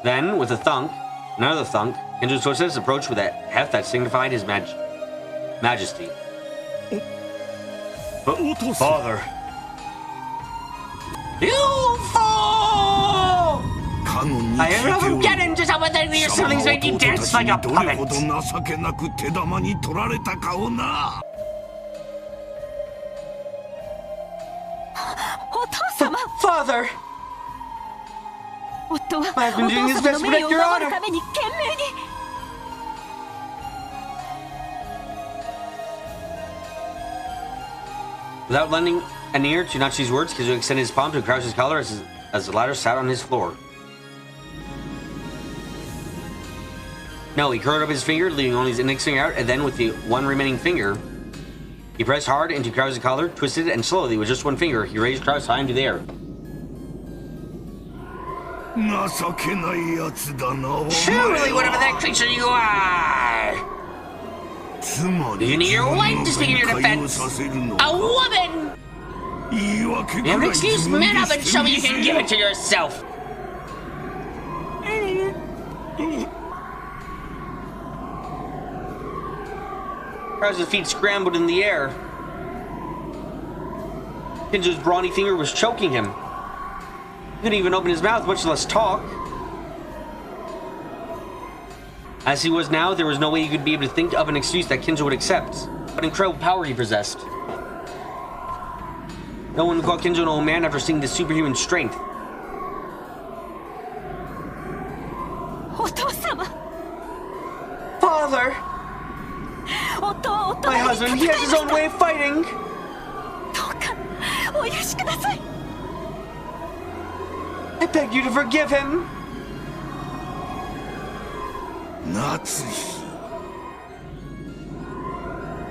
Then, with a thunk, another thunk, Kinzo's footsteps approached with a heft that signified his majesty. Father. You fool! I have never forgotten just how pathetically your siblings make you dance like a puppet. Father! 夫は I've been お doing 父 his 様 best の to 名誉 protect を your 守る honor. ために懸命に Without lending an ear to Nachi's words, Kizu extended his palm to Kraus's collar as the latter sat on his floor. No, he curled up his finger, leaving only his index finger out, and then with the one remaining finger, he pressed hard into Kraus's collar, twisted it, and slowly, with just one finger, he raised Kraus high into the air. Truly, whatever that creature you are! You need your wife to speak in your defense! A woman! You have an excuse, man up and show me you can give it to yourself! Kraus's feet scrambled in the air. Kinzo's brawny finger was choking him. He couldn't even open his mouth, much less talk. As he was now, there was no way he could be able to think of an excuse that Kinzo would accept. What incredible power he possessed. No one would call Kinzo an old man after seeing this superhuman strength. Father! My husband, he has his own way of fighting! I beg you to forgive him!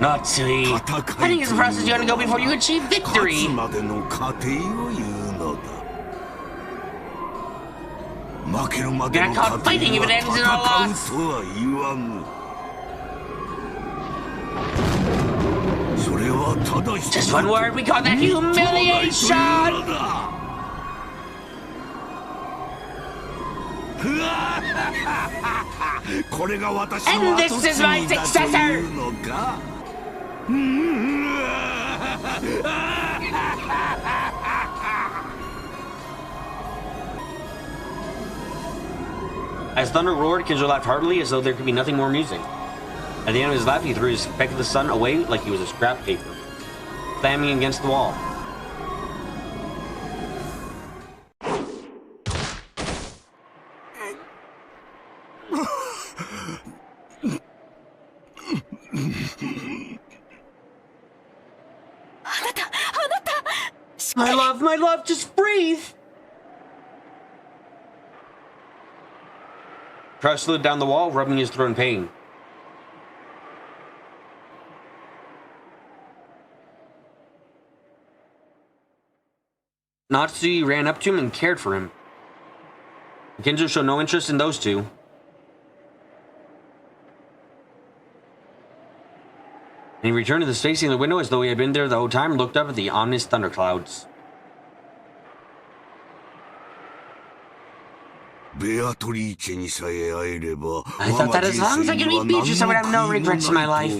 Natsui! I think it's the process you undergo before you achieve victory! You're not called fighting if it ends in a loss! それはただ一つ Just one word, we call that humiliation! And this is my successor! As thunder roared, Kinjo laughed heartily as though there could be nothing more amusing. At the end of his laugh, he threw his speck of the sun away like he was a scrap paper, slamming against the wall. My love, just breathe! Crouch slid down the wall, rubbing his throat in pain. Natsui ran up to him and cared for him. Kinjo showed no interest in those two. And he returned to the facing the window as though he had been there the whole time and looked up at the ominous thunderclouds. I thought that as long as I could meet Beatrice, I would have no regrets in my life.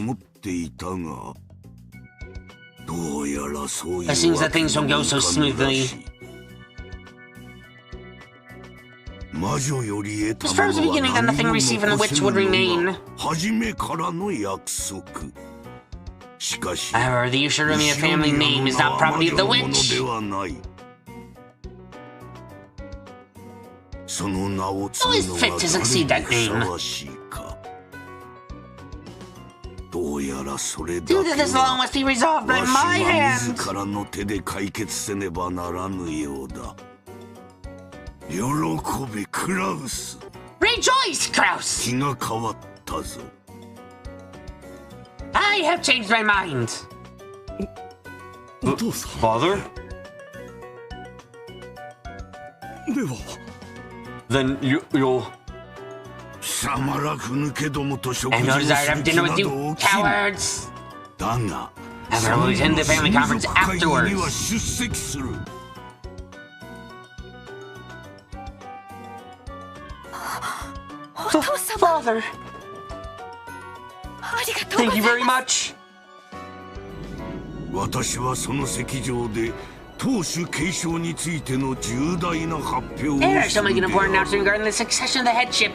It seems that things don't go so smoothly. It was from the beginning that nothing received from the witch would remain. However, the Ushirumi family name is not property of the witch. Who is fit to succeed that name? Do that this law must be resolved by my hand. Rejoice, Kraus! I have changed my mind. Father? Then you'll... And no desire to have dinner with you, cowards! However, we'll attend the family conference afterwards. Father! Thank you very much! There are so many important announcements regarding the succession of the headship.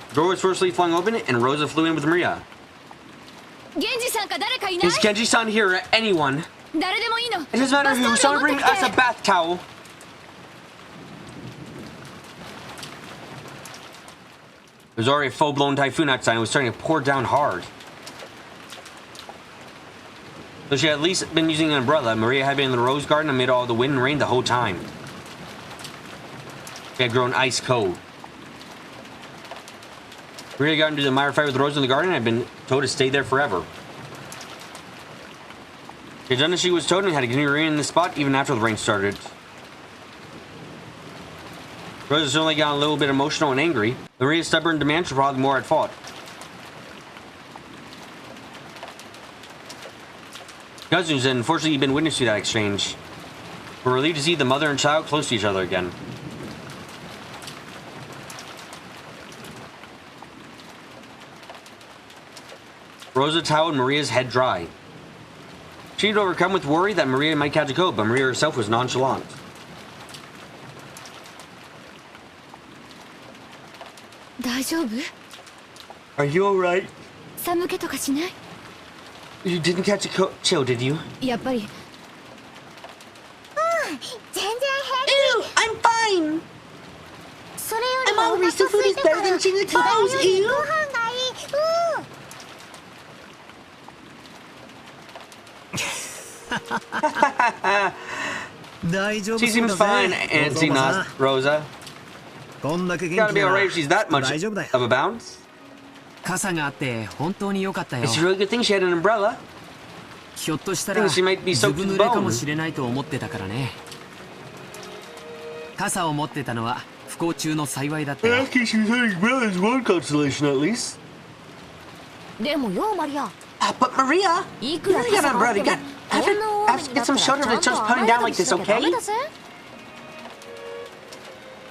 The door was firstly flung open, and Rosa flew in with Maria. Is Genji-san here or anyone? It doesn't matter who, someone bring us a bath towel. There was already a full-blown typhoon outside and it was starting to pour down hard. Though she had at least been using an umbrella, Maria had been in the rose garden amid all the wind and rain the whole time. She had grown ice cold. Maria got into the mire fight with Rose in the garden and had been told to stay there forever. She had done as she was told and had to continue remaining in the spot even after the rain started. Rose certainly got a little bit emotional and angry. Maria's stubborn demands were probably more at fault. Cousins had unfortunately been witness to that exchange. We're relieved to see the mother and child close to each other again. Rosa toweled Maria's head dry. She was overcome with worry that Maria might catch a cold, but Maria herself was nonchalant. Are you alright? You didn't catch a chill, did you? やっぱり全然 Ew, I'm fine. それより I'm もお hungry. 腹 So 空 food い is たか better ら than changing 時代 clothes. より Ew. ご飯がいい。大丈夫 She そう seems だ fine, ぜ Auntie ローザ Rosa. こんだけ Gotta 元 be 気な alright ら if she's that much 大丈夫だよ of a bounce. 傘があって本当に良かったよ。 It's a really good thing she had an umbrella. ひょっとした I ら think she might be ず soaked ぶ to 濡 the れかも bone. しれないと思ってたからね。傘を持ってたのは不幸中の幸いだったよ。 case she was having umbrella is one consolation at least. でもよマリア、 But Maria, いくら you got 傘 an があ umbrella. って You も got こんな大 have 雨 to にな get った some ら shelter ちゃ if ん it と starts 雨 putting 宿 down り like し this, なきゃダ okay? メだぜ。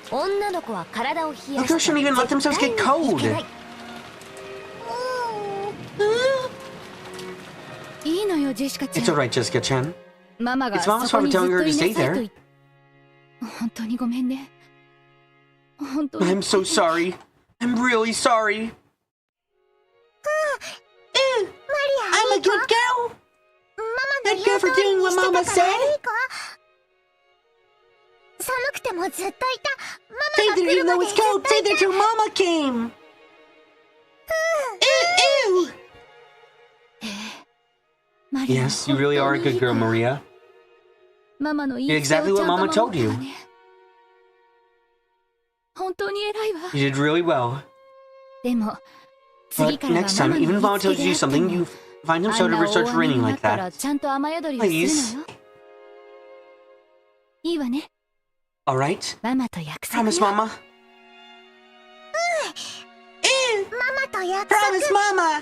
女の子は体を冷や The し girls shouldn't even let themselves get cold. いいのよジェシカちゃ It's ん。 alright, Jessica Chen. ママが It's そ Mama's こ fault にずっ telling と her い to なさ stay いと there. 本当にごめんね。本当に I'm so sorry. I'm really sorry. I'm a good girl. ママの Good 言 girl う for 通り doing に what して Mama たから said. いい子。寒くてもずっといた。マ Stay マが there 来 even るま though で it's ずっと cold. い Stay た。 there till Mama came. Ew, ew. マリア Yes, you really are a good girl, Maria. ママの言い You're つけを exactly ちゃ what ん Mama と told 守っ you. たわね。本当に偉いわ。 You did really well. でも次 But からは next ママ time, の even 言 if い Mama つけ tells you であって something, も you find some あん shelter な if it 大 starts 雨に raining な like ったら that. ちゃんと雨宿りをするの Please. よ。いいわね。 Alright? ママと約束 Promise, よ。 Mama. ママと約束。 Promise, Mama.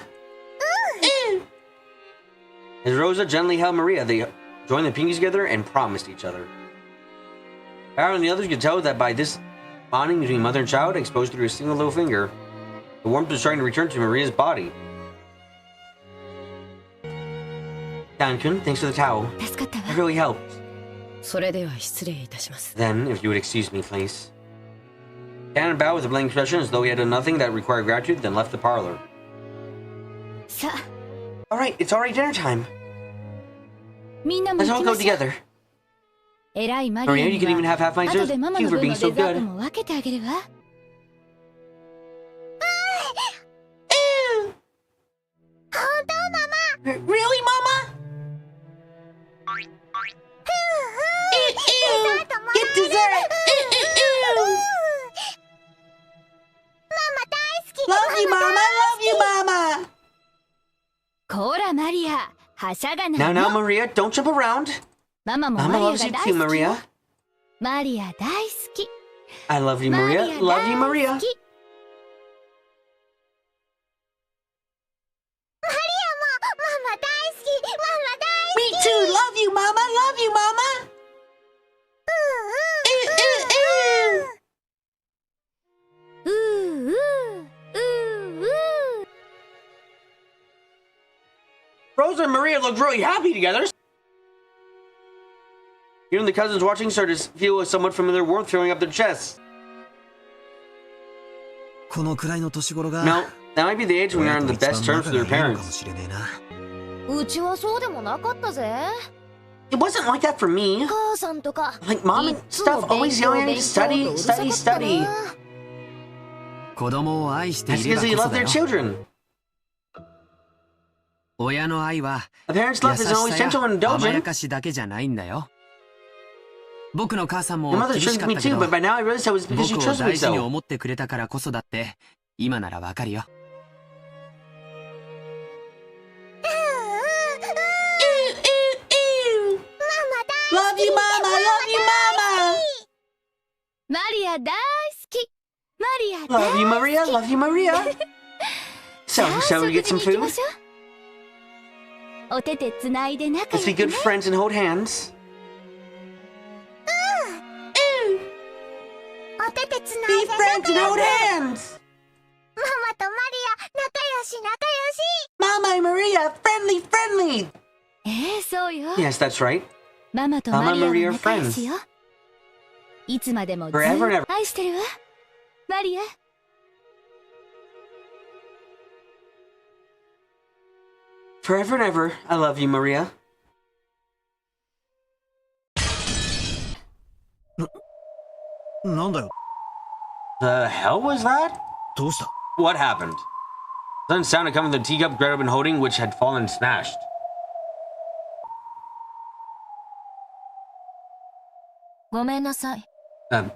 As Rosa gently held Maria, they joined the pinkies together and promised each other. Aaron and the others could tell that by this bonding between mother and child, exposed through a single little finger, the warmth was starting to return to Maria's body. Dan-kun, thanks for the towel. 助かった It わ。 really helped. それでは失礼いたします。 Then, if you would excuse me, please. Dan bowed with a blank expression as though he had done nothing that required gratitude, then left the parlor. さあ Alright, it's already dinner time. みんなも Let's 行 all き go ましょう。 together. 偉いマリア Maria, you に can even は have half my 後 dessert. でママ You の for 分 being の so デザート good. も分けてあげるわ。 Really, Mama? Get dessert! Love you, Mama! Love you, Mama! こらマリア、はしゃが Now, ない now, の。 Maria, don't jump around. ママも Mama マリア loves が you 大 too, 好き Maria. よ。マリア大好き。 I love you, マ Maria. リア Love you, 大 Maria. 好き。 Me too. Love you, Mama. Love you, Mama. Ew, ew, ew. うーうーうーうー。 Rosa and Maria looked really happy together. Even the cousins watching started to feel a somewhat familiar warmth filling up their chests. このくらいの年頃が Now, that might be the age when they're on the 親と best 一番 terms with their 仲がいいのかも parents. しれねえな。うちはそうでもなかったぜ。 It wasn't like that for me. 母さんとか Like mom い and っつも stuff, always 勉強 yelling at me 勉 to 強と study, うるさか study, ったな。 study. 子供を愛して That's いれ because ば they こそ love だ their よ。 children. 親の愛は A parent's 優 love し isn't always さや gentle and 甘や indulgent. かしだけじゃないんだよ。僕の母さん Your も mother 厳し tricked かっ me たけ too, ど but by now I realized that was because she 僕を trusted me 大事に so. 思ってくれたからこそだって今ならわかるよ。 Love you, Mama. Love you, Mama. マリア大好き。マリア大 Love you, Maria. Love you, Maria. So, さあ shall 食 we 事 get some に行きま food? しょう。お手手つないで仲 Let's 良 be く good ね。 friends and hold hands. お手手つない Be で friends and hold hands. ママとマリア仲良し仲良し。 Mama and Maria, friendly, friendly. そうよ。 Yes, that's right. ママと Mama マ and リア Maria は are 仲良しよ。いつまでもずっ Forever and ever. と愛してるわ。マリア。Forever and ever, I love you, Maria. The hell was that? What happened? Sudden sound had come from the teacup Greta had been holding, which had fallen and smashed.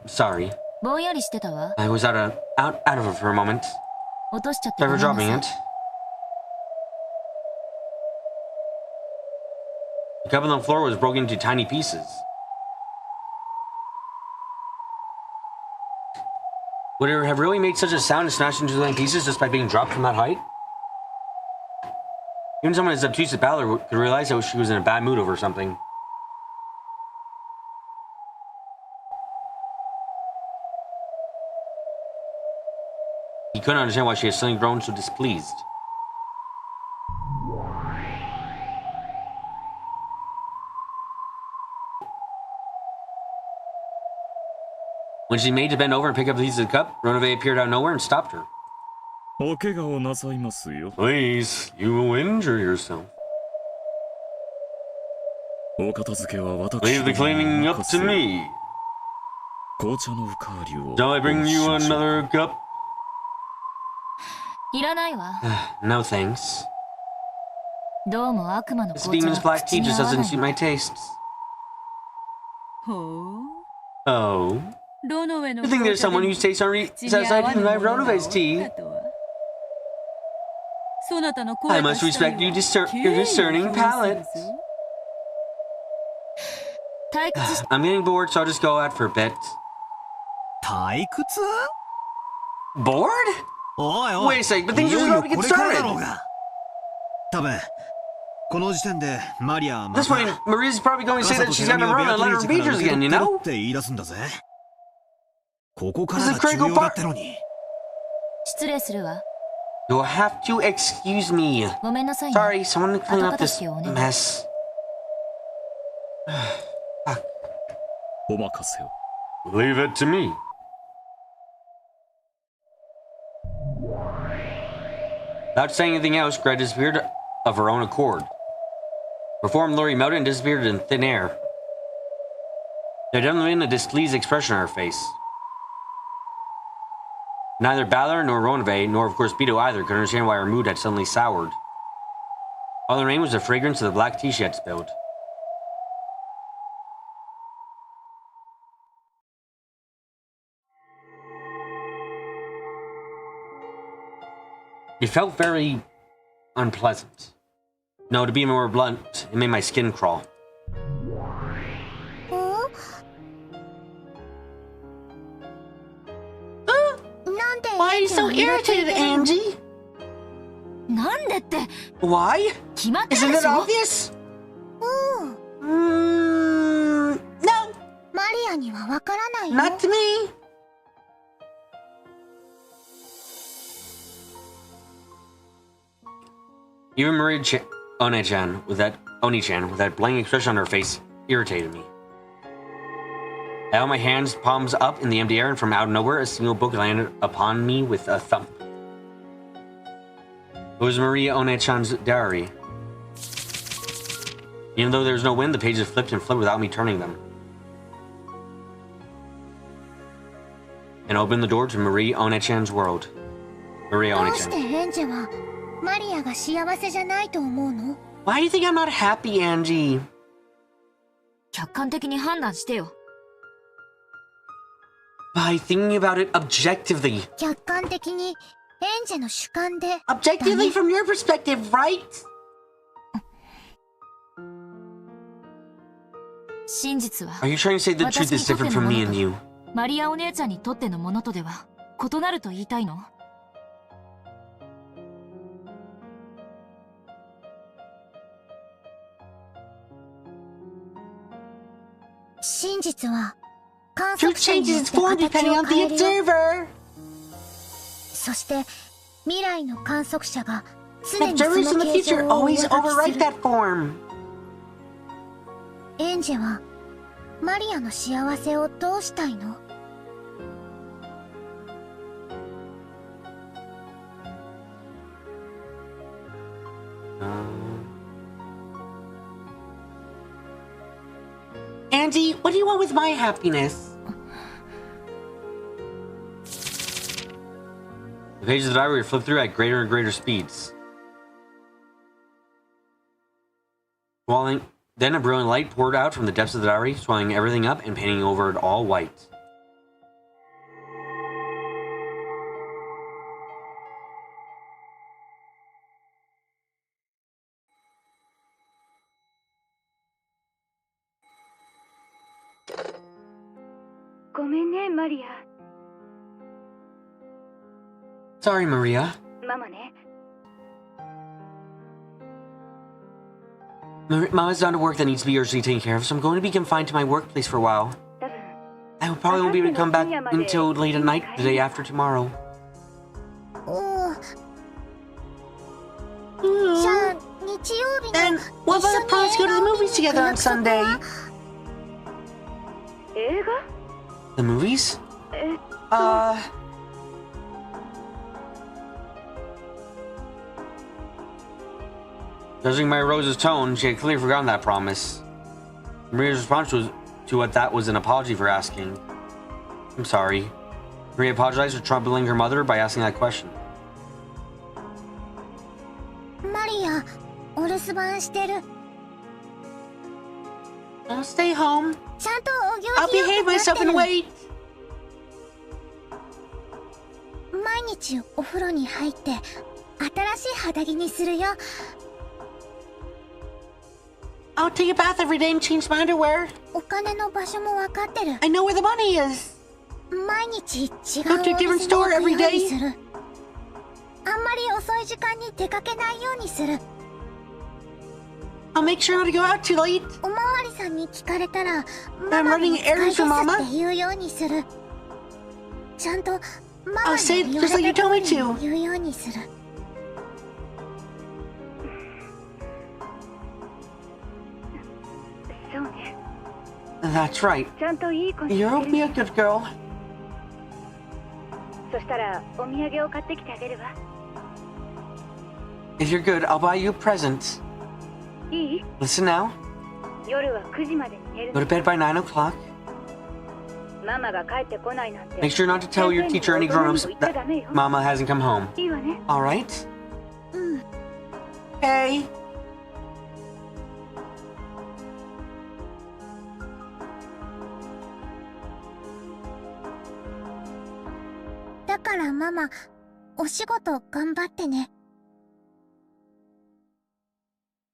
Sorry. I was out of it for a moment. Sorry for dropping it. The cup on the floor was broken into tiny pieces. Would it have really made such a sound and smashed into tiny pieces just by being dropped from that height? Even someone as obtuse as Balor could realize that she was in a bad mood over something. He couldn't understand why she had suddenly grown so displeased. When she made to bend over and pick up the piece of the cup, Ronove appeared out of nowhere and stopped her. Please, you will injure yourself. Leave the cleaning up to me. Shall I bring you another cup? No thanks. This demon's black tea just doesn't suit my tastes. Oh. You think there's someone whose tastes aren't satisfied with my Ronove's tea? I must respect your discerning palate. I'm getting bored, so I'll just go out for a bit. Bored? Wait a sec, but things are just about to get started. This point, Maria's probably going to say that she's got to run and let her features again, you know? This is a critical part. You'll have to excuse me. Sorry, someone clean up this mess. Leave it to me. Without saying anything else, Greta disappeared of her own accord. Her form literally melted and disappeared in thin air. There had definitely been a displeased expression on her face. Neither Balor nor Ronove, nor of course Beto either, could understand why her mood had suddenly soured. All that remained was the fragrance of the black tea she had spilled. It felt very unpleasant. No, to be more blunt, it made my skin crawl. Why are you so irritated, Angie? Why? Isn't it obvious? No. Not to me. Even Oni-chan with that blank expression on her face irritated me. I held my hands, palms up in the empty air, and from out of nowhere, a single book landed upon me with a thump. It was Maria One-chan's diary. Even though there was no wind, the pages flipped and flipped without me turning them. And opened the door to Marie One-chan's world. Maria One-chan. Why do you think I'm not happy, Angie? By thinking about it objectively. Objectively from your perspective, right? Are you trying to say the truth is different from me and you? Truth changes its form depending on the observer. Observers in the future always overwrite that form. what was my happiness? The pages of the diary were flipped through at greater and greater speeds. Then a brilliant light poured out from the depths of the diary, swelling everything up and painting over it all white. Sorry, Maria. Mama's done work that needs to be urgently taken care of, so I'm going to be confined to my workplace for a while. I probably won't be able to come back until late at night the day after tomorrow. Then, what about the plans to go to the movies together on Sunday? The movies? Judging by Rose's tone, she had clearly forgotten that promise. Maria's response to what that was an apology for asking. I'm sorry. Maria apologized for troubling her mother by asking that question. Maria, I'll stay home. I'll behave myself and wait. I'll take a bath every day and change my underwear. I know where the money is. Go to a different store every day. I'll make sure not to go out too late. I'm running errands for Mama. I'll say it just like you told me to. That's right. You'll be a good girl. If you're good, I'll buy you a present. Listen now. Go to bed by 9 o'clock. Make sure not to tell your teacher or any grown-ups that Mama hasn't come home. Alright? Okay.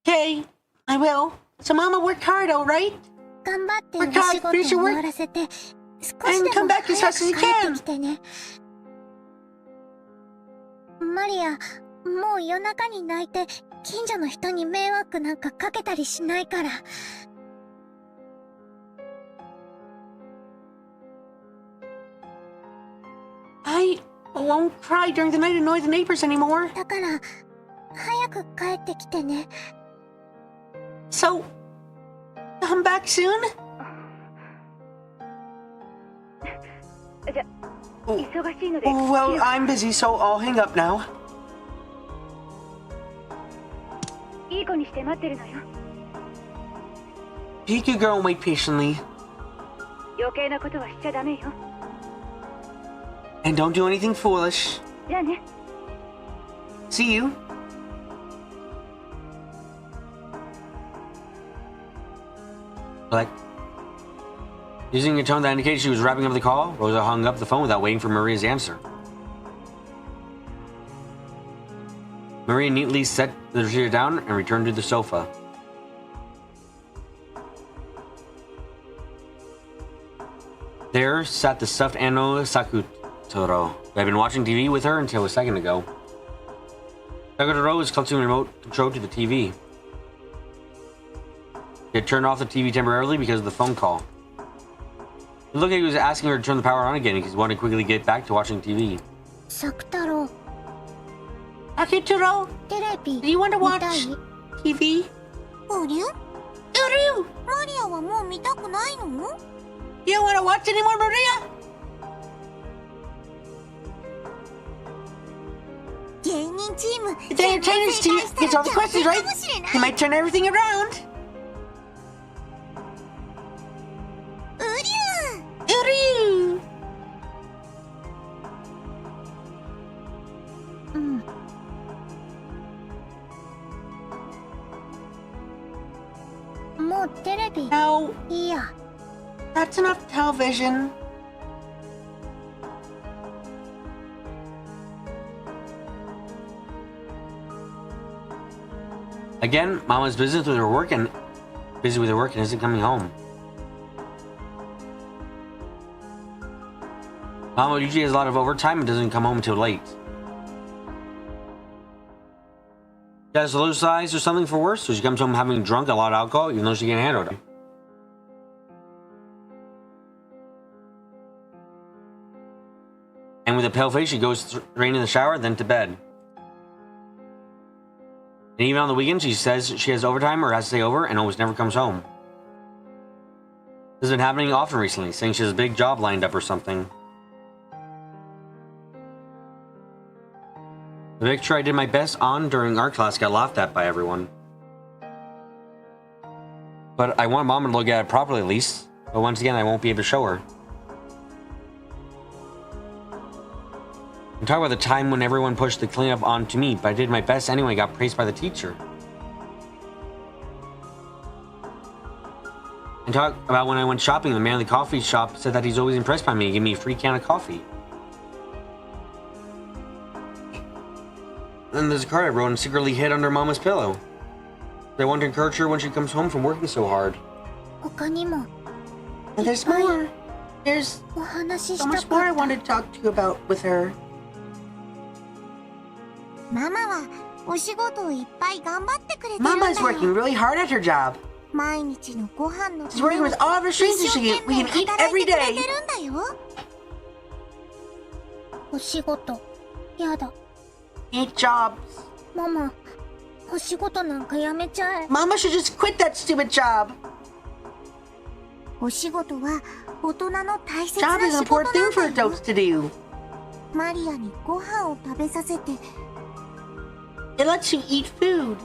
Okay, I will. So Mama, work hard, alright? Work hard, finish your work, and come back as fast as you can. Maria, もう夜中に泣いて近所の人に迷惑なんかかけたりしないから。I won't cry during the night and annoy the neighbors anymore. だから早く帰ってきてね。So, come back soon? Well, I'm busy, so I'll hang up now. Be a good girl and wait patiently. And don't do anything foolish. See you. Like, using a tone that indicated she was wrapping up the call, Rosa hung up the phone without waiting for Maria's answer. Maria neatly set the receiver down and returned to the sofa. There sat the stuffed animal Sakutoro, who had been watching TV with her until a second ago. Sakutoro was clutching the remote control to the TV. He had turned off the TV temporarily because of the phone call. It looked like he was asking her to turn the power on again because he wanted to quickly get back to watching TV. Sakutaro. Sakutaro, do you want to watch TV? Uru? Uru! Maria はもう見たくないの? You don't want to watch anymore, Maria? 芸人チーム The entertainers team gets all the questions right. They might turn everything around. ビ。 No, いいや。 that's enough television. Again, Mama's busy with her work and isn't coming home. Mama usually has a lot of overtime and doesn't come home until late. She has low size or something for worse, so she comes home having drunk a lot of alcohol, even though she can't handle it. And with a pale face, she goes straight in the shower, then to bed. And even on the weekends, she says she has overtime or has to stay over and almost never comes home. This has been happening often recently, saying she has a big job lined up or something. The picture I did my best on during art class got laughed at by everyone. But I want Mom to look at it properly at least. But once again, I won't be able to show her. I'm talking about the time when everyone pushed the cleanup onto me, but I did my best anyway and got praised by the teacher. And talk about when I went shopping, the man at the coffee shop said that he's always impressed by me and gave me a free can of coffee. Then there's a card I wrote and secretly hid under Mama's pillow. I want to encourage her when she comes home from working so hard. 他にも And there's more. There's お話しし so た much か more I った wanted to talk to you about with her. ママはお仕事をいっぱい頑張ってくれてるんだ Mama is よ working really hard at her job. 毎日のご飯の She's working with all of her streams so we can eat every 働いてくれ day. てるんだよお仕事やだ Eat jobs. ママお仕事なんかやめちゃえ Mama should just quit that stupid job. お仕事は大人の大切な Job is 仕 an 事 important thing な for んだよ adults to do. マリアにご飯を食べさせて It lets you eat food.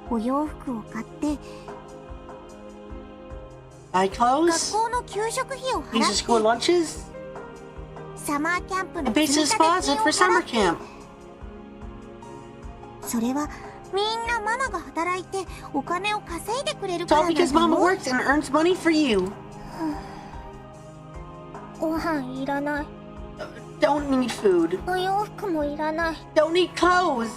お洋服を買って Buy 学 clothes. 校の給食費を Use 払 the school って lunches. サマーキャンプの And pays 積み his 立て金 deposit を for 払 summer って camp. それはみんなママが働いてお金を稼いでくれる It's から all なんだ because Mama よ works and earns money for you. ご飯いらない Don't need food. お洋服もいらない Don't need clothes.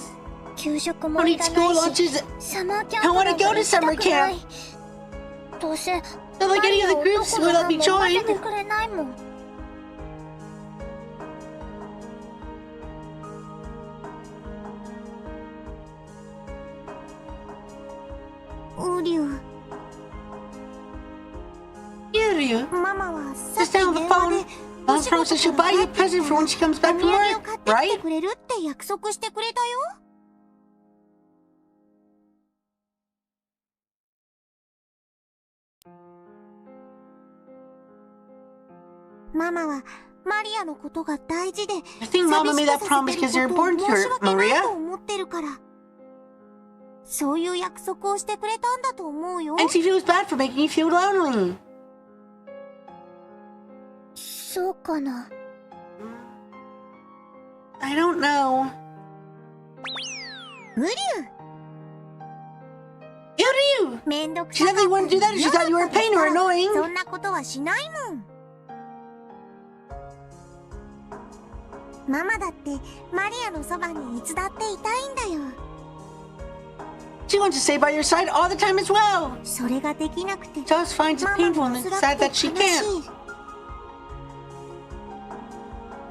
給食も Don't い need ら school ないし lunches. サマーキャン I プ wanna なんか go to 行きた summer くない camp. どうせ Not like any of the groups who let me マリアをどこの班も join. 任せてくれないもんウリュウ Yuryu. ママはさっ Just き down the 電話で phone. Mom promised she'll buy you a present for when she comes お back 土 from 産を work, 買ってきて right? くれるって約束してくれたよママはマリアのことが大事で I think Mama made that promise because you're important to 申し her, 訳ない Maria. と思ってるからそういう約束をしてくれたんだと思うよ And she feels bad for making you feel lonely. そうかな I don't know. ウリュウ Yuryu! めんどく She さ definitely wouldn't do that if she thought you were a pain or そ annoying. んなことはしないもんママだってマリアのそばにいつだっていたいんだよ She wants to stay by your side all the time as well. それができなくて Just finds it ママ painful も and 辛 sad くて that she 悲し can't. い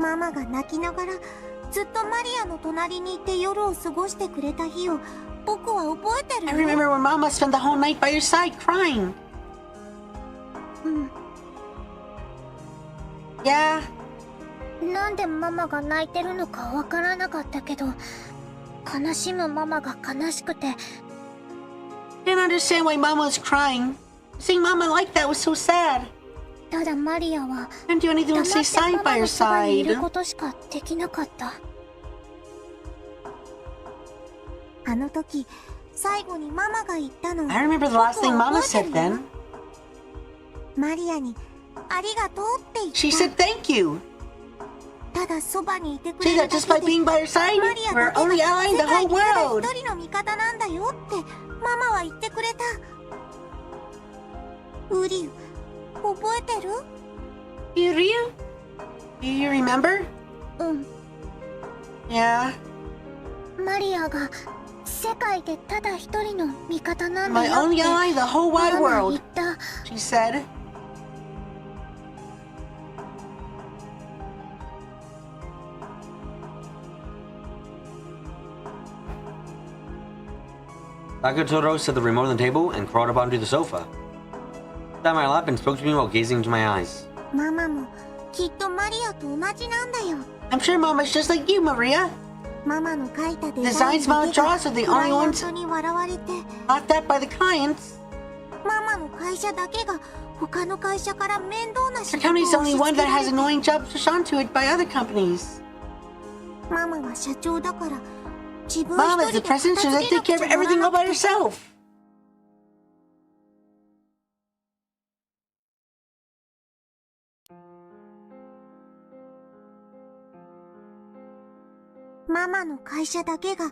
ママが泣きながらずっとマリアの隣にいて夜を過ごしてくれた日を僕は覚えて I るよ remember when Mama spent the whole night by your side crying. うん Yeah, なんでママが泣いてるのかわからなかったけど悲しむママが悲しくて didn't understand why Mama was crying. Seeing Mama like that was so sad. ただマリアは Couldn't do anything 黙 but っ stay てマ silent マ by の your そばにいる side. ことしかできなかったあの時最後にママが言ったの I remember the last thing Mama said then. マリアにありがとうって言った She said thank you. ただそばにいてく She れる said だ just by けで being by your side, マリア we're だけ only が ally in 世 the 界 whole にただ world. 一人の味方なんだよってママは言ってくれたウリュウ、覚えてる？ Ryu? Do you remember? うん。 Yeah. マリアが世界でただ一人の味方なんだ My よって only ally in the whole wide ママ world, 言った。 she said. Sakutoro set the remote on the table and crawled up onto the sofa. Sat on my lap and spoke to me while gazing into my eyes. ママもきっとマリアと同じなんだよ。 I'm sure Mama's just like you, Maria. ママの描いたデザイ Designs ンだ Mama けが draws are the クラ only イアン ones トに笑われて、 laughed at by the clients. ママの会社だけが他の会社から面倒な仕 Her 事を company's the 押 only し one 付け that ら has れて、 annoying jobs pushed onto it by other companies. ママは社長だから自分 Mom 一 is the 人で president, 片 so 付 they け take なく care ち of ゃな everything ら all な by くて。 herself. "ママの会社だけが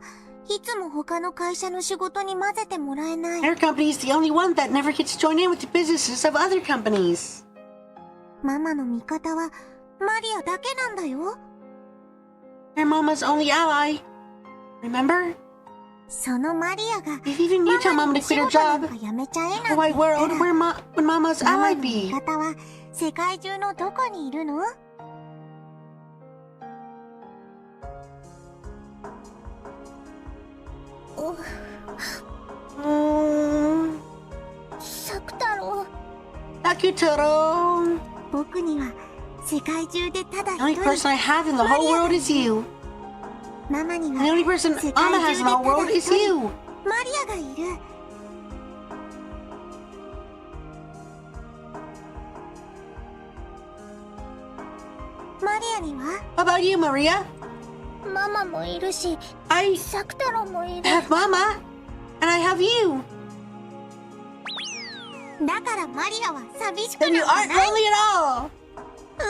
いつも他の会社の仕事に混ぜてもらえない。 Her company is the only one that never gets to join in with the businesses of other companies. ママの味方はマリアだけなんだよ。 Her mama's only ally. Remember? そのマリアが If even you tell マ Mama マ to にお仕 quit her 事なん job, かやめちゃえ the なん wide て言った world, ら、 would Mama's ママ ally の味 be? 方は世界中のどこにいるの？サク太郎、 Sakutoro. 僕には世界中でただ The only 一 person 人、 I have in the whole world is you. ママに The は only person 世 Mama 界 has 中 in で the た whole だ world 一 is 人、 you. マリアがいる。マリアには How about you, Maria? ママもいるし、 I サク太郎もいる。 have Mama, and I have you. だからマリアは寂しく And you なんか aren't ない。 lonely at all. う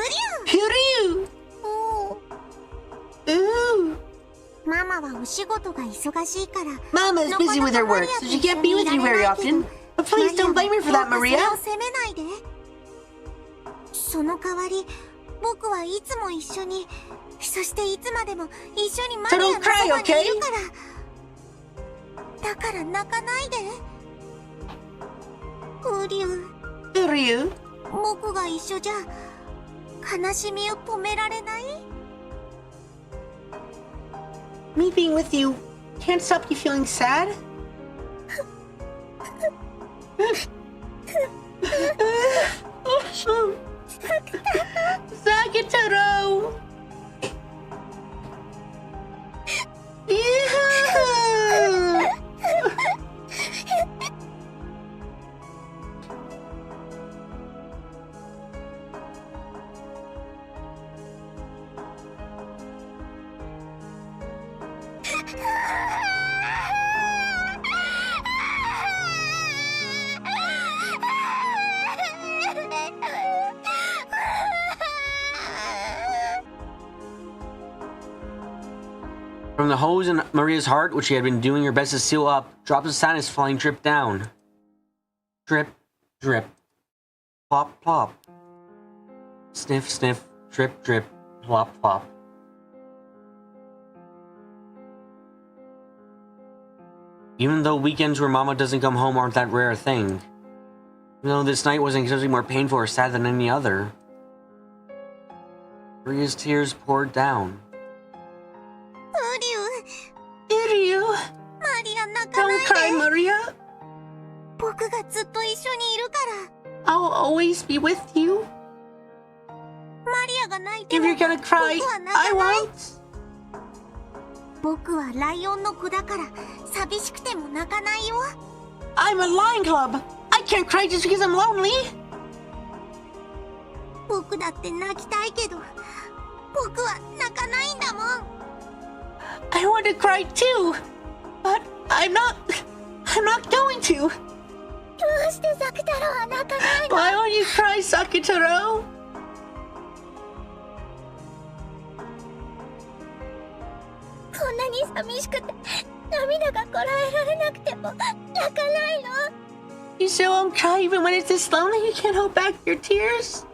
りゅ Hiryu. う。おう。 Ooh. ママはお仕事が忙しいから Mama is busy with her work, so she can't be with you very often. But please don't blame her for that, マリ Maria. アはどうかそれを責めないで。その代わり僕はいつも一緒に、そしていつまでも一緒にマリアのそばにいるから。だから泣かないで。ウリュウ、 Hiryu. 僕が一緒じゃ悲しみを止められない？ Me being with you can't stop you feeling sad? Sakutaro! Yeah! From the hose in Maria's heart, which she had been doing her best to seal up, drops of sadness falling drip down. Drip, drip. Plop, plop. Sniff, sniff. Drip, drip. Plop, plop. Even though weekends where Mama doesn't come home aren't that rare a thing. Even though this night wasn't exactly more painful or sad than any other. Maria's tears poured down. ウリュウ、 Hiryu! マリア泣かな Don't い cry, で。 Maria! 僕がずっと一緒にいるから。 I'll always be with you. マリアが泣いて If も you're gonna cry, 僕は泣 I かない。 won't. 僕はライオンの子だから寂しくても泣かないよ。 I'm a lion club. I can't cry just because I'm lonely. 僕だって泣きたいけど、僕は泣かないんだもん。 I want to cry too, but I'm not going to. どうしてサク太郎は泣かないの？ Why won't you cry, Sakutaro? こんなに寂しくて涙がこらえられなくても泣かないの？ You still won't cry even when it's this lonely? You can't hold back your tears?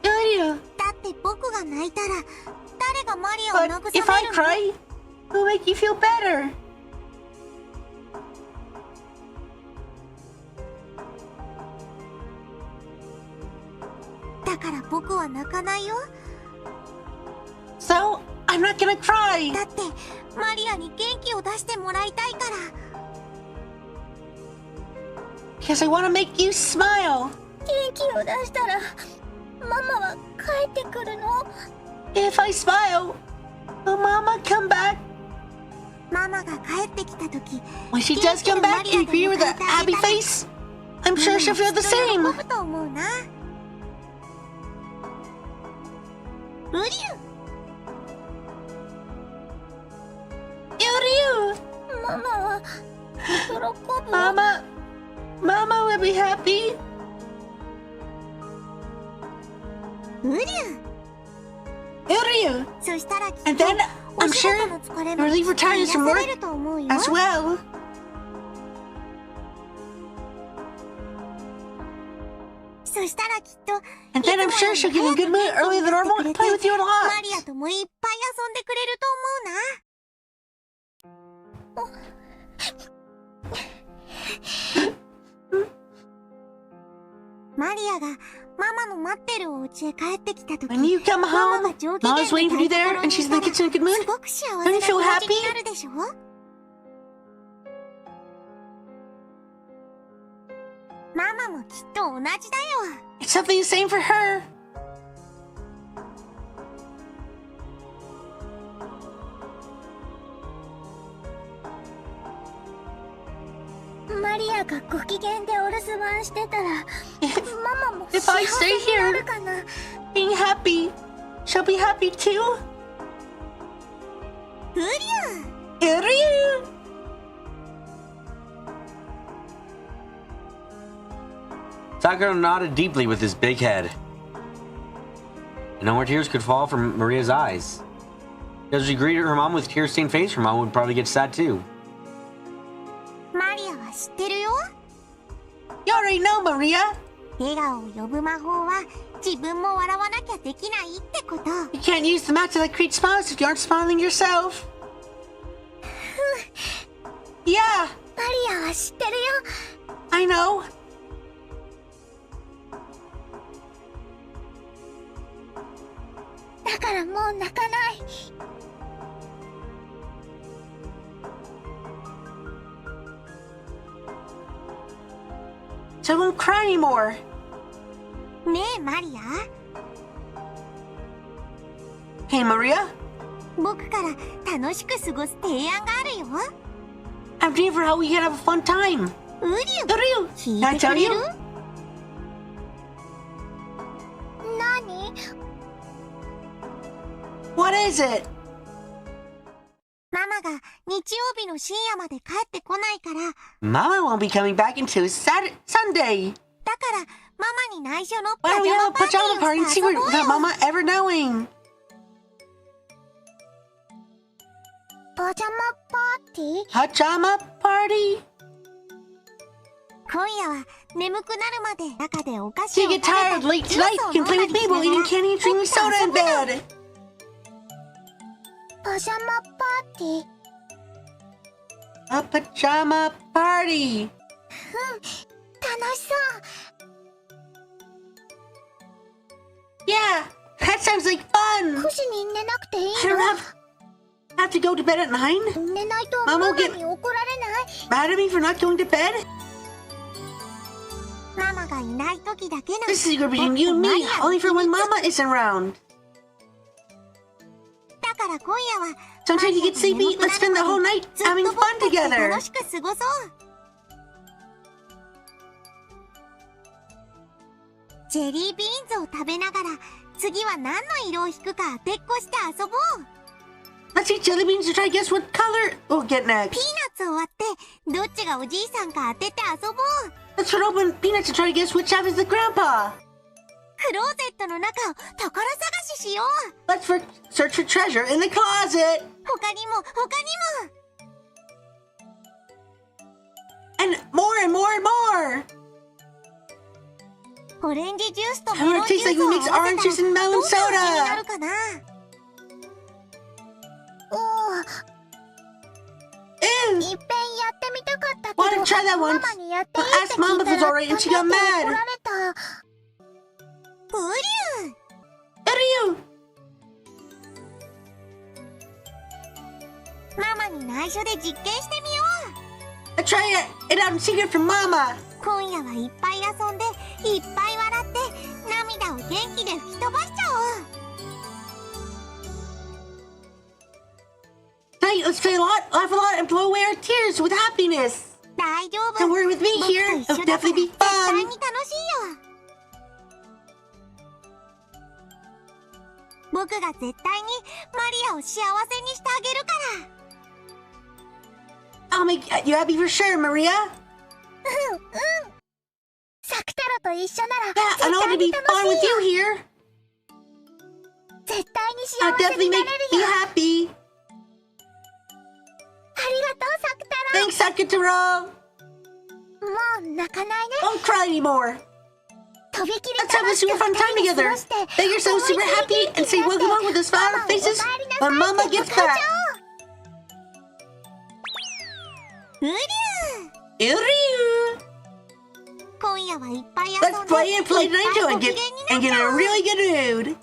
Uryu. だって僕が泣いたら誰がマリアを慰めるの？ But if I cry, it'll make you feel better. だから僕は泣かないよ。 So, I'm not gonna cry. だってマリアに元気を出してもらいたいから。 Because I want to make you smile. 元気を出したらママは帰ってくるの？ If I smile, will Mama come back? ママが帰ってきた時、 When she does come back and agree with a happy face, I'm sure she'll feel the same. 喜ぶと思うな。ウリュ。ママは喜ぶ。Mama will be happy. ウリュ。 Uryu. そしたらきっ And と then お I'm 仕 sure 事の疲れも relieve her tiredness 癒 from さ work れると思うよ。 as well. So そしたらきっと And then I'm sure she'll get in a good mood earlier than normal and play with you a マ lot. リアともいっぱい遊んでくれると思うな。マリアがママの待ってるお家へ帰ってきた時、 When you come ママ home, が上機嫌 Mama's waiting for you there and she's in the kitchen in a good す mood. ごく幸 Don't せ you な気 feel 持ちに happy? なるでしょ。ママもきっと同じだよ。 It's something the same for her. マリアがご機嫌でお留守番してたら、ママも If 幸 I せ stay にな here るかな。 being happy, she'll be happy too. うりゃ。 Uryu. Sakura nodded deeply with his big head. No more tears could fall from Maria's eyes. As she greeted her mom with tear-stained face, her mom would probably get sad too. マリアは知ってるよ。 You already know, Maria. 笑顔を呼ぶ魔法は自分も笑わなきゃできないってこと。 You can't use the magic that creates smiles if you aren't smiling yourself. Yeah, マリアは知ってるよ。 I know. だからもう泣かない。 So I won't cry anymore. ねえマリア、 Hey, Maria. 僕から楽しく過ごす提案があるよ。 I'm dreaming for how we can have a fun time. ウリュ。 Uryu, 聞 can I いて tell くれ you? る？何？ What is it? ママが日曜日の深夜まで帰ってこないから、 Mama won't be coming back until Sunday. だからママに内緒の Why パ don't ジ we ャ have マ a パーティ pajama ー party を and して see 遊ぼう without よ。 Mama ever knowing? パジャマパーティー？ Pajama party? 今夜は眠くなるまで中でお菓子 So を you 食 get べた tired り late ジュー tonight, スを you 飲 can ん play だ with りし me な while がら eating candy and drinking 僕と soda 遊 in ぶの。 bed. パジャマパーティー？ A pajama party. 楽しそう。 Yeah, that sounds like fun. 9時に寝なくていい I don't の？ have to go to bed at 9? 寝ないとママママに怒られない？ Mad at me for not going to bed? ママがいない時だけの This is a secret between you and me, only for when Mama isn't around. だから今夜は So until you get sleepy, let's spend the whole night ずっと having 僕 fun たちで together. 楽しく過ごそう。ジェリービーンズを食べながら次は何の色を引くか当てっこして遊ぼう。 Let's eat jelly beans to try to guess what color we'll get ピーナッ next. ツを割ってどっちがおじいさんか当てて遊ぼう。 Let's put open peanuts to try to guess which half is the grandpa. くクローゼットの中を宝探ししよう。 Let's search for treasure in the closet. 他にも。 And more and more and more. オレンジジュースとメ How ロ it ンジュー tastes like ス we を合 mix わせた orange ら juice and ど melon んな味にな soda. るかな。いっぺんやってみたかったけど、 Wanted to try that マ once. マにやっていい But って asked 聞 Mom い if た it was ら alright and she 怒 got ら mad. れた。ブリュー。 What are you? ママに内緒で実験してみよ I try it out in secret from Mama. う。今夜はいっぱい遊んで、いっぱい笑って、涙を元気で吹き飛ばしちゃおう。 Tonight, let's play a lot, laugh a lot, and blow away our tears with happiness. 大丈夫。 Don't worry with me 僕と here. 一緒 It'll だから definitely be 絶対 fun. に楽しいよ。僕が絶対にマリアを幸せにしてあげるから。 I'll make you happy for sure, Maria. サクタロと一緒なら Yeah, I know 絶 it'll 対 be に fun 楽 with しいよ。 you here. 絶対に I'll 幸せ definitely にな make れる you よ。 happy. ありがとう、サクタロ。 Thanks, Sakutaro. もう泣かないね。 Don't cry anymore. とびきり Let's have a 楽しく super fun 二 time 人で together. 過ごして That you're so super happy and say welcome home with a smile on our faces when Mama gets back. うりゅう。 Iryu. 今夜はいっぱい遊んで Let's play and play いっぱ tonight い too ご and 機 get 嫌に and なっ get ち in ゃ a おう。 really good mood.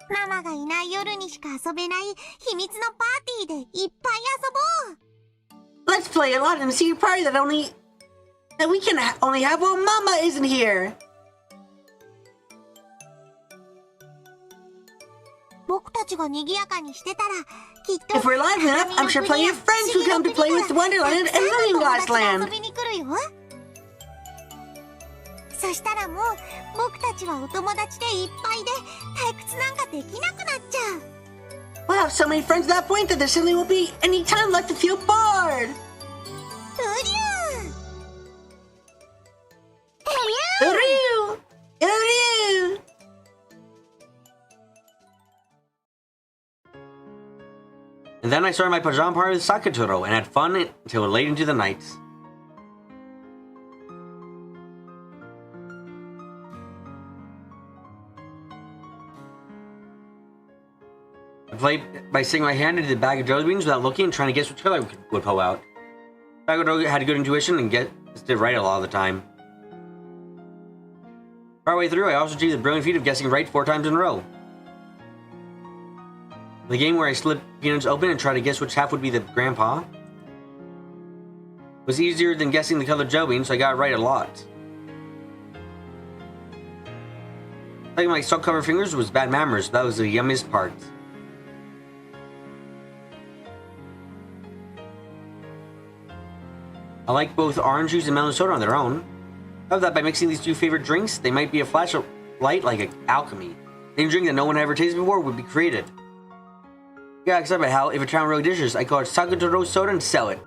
ママがいない夜にしか遊べない秘密のパーティーでいっぱい遊ぼう。 Let's play a lot and see a party that we can only have while Mama isn't here. 僕たちが賑やかにしてたらきっと If we're lively enough, I'm sure plenty of friends will come to play with Wonderland and Looking Glass 遊 Land. びに来るよ。そしたらもう僕たちはお友達でいっぱいで退屈なんかできなくなっちゃう。 We'll have so many friends at that point that there certainly won't be any time left to feel bored. うりゅう。 Iryu. Iryu. And then I started my pajama party with Sakutaro and had fun until late into the night. I played by sticking my hand into the bag of jelly beans without looking and trying to guess which color would pull out. Sakutaro had a good intuition and guessed it right a lot of the time. Partway through, I also achieved the brilliant feat of guessing right 4 times in a row. The game where I slipped peanuts open and tried to guess which half would be the grandpa was easier than guessing the color jelly beans, so I got it right a lot. Playing my salt-covered fingers was bad manners, but that was the yummiest part. I like both orange juice and melon soda on their own. I hope that by mixing these two favorite drinks, they might be a flash of light like an alchemy. A drink that no one ever tasted before would be created. I got excited about how, if it found really delicious, I call it Sakutaro soda and sell it.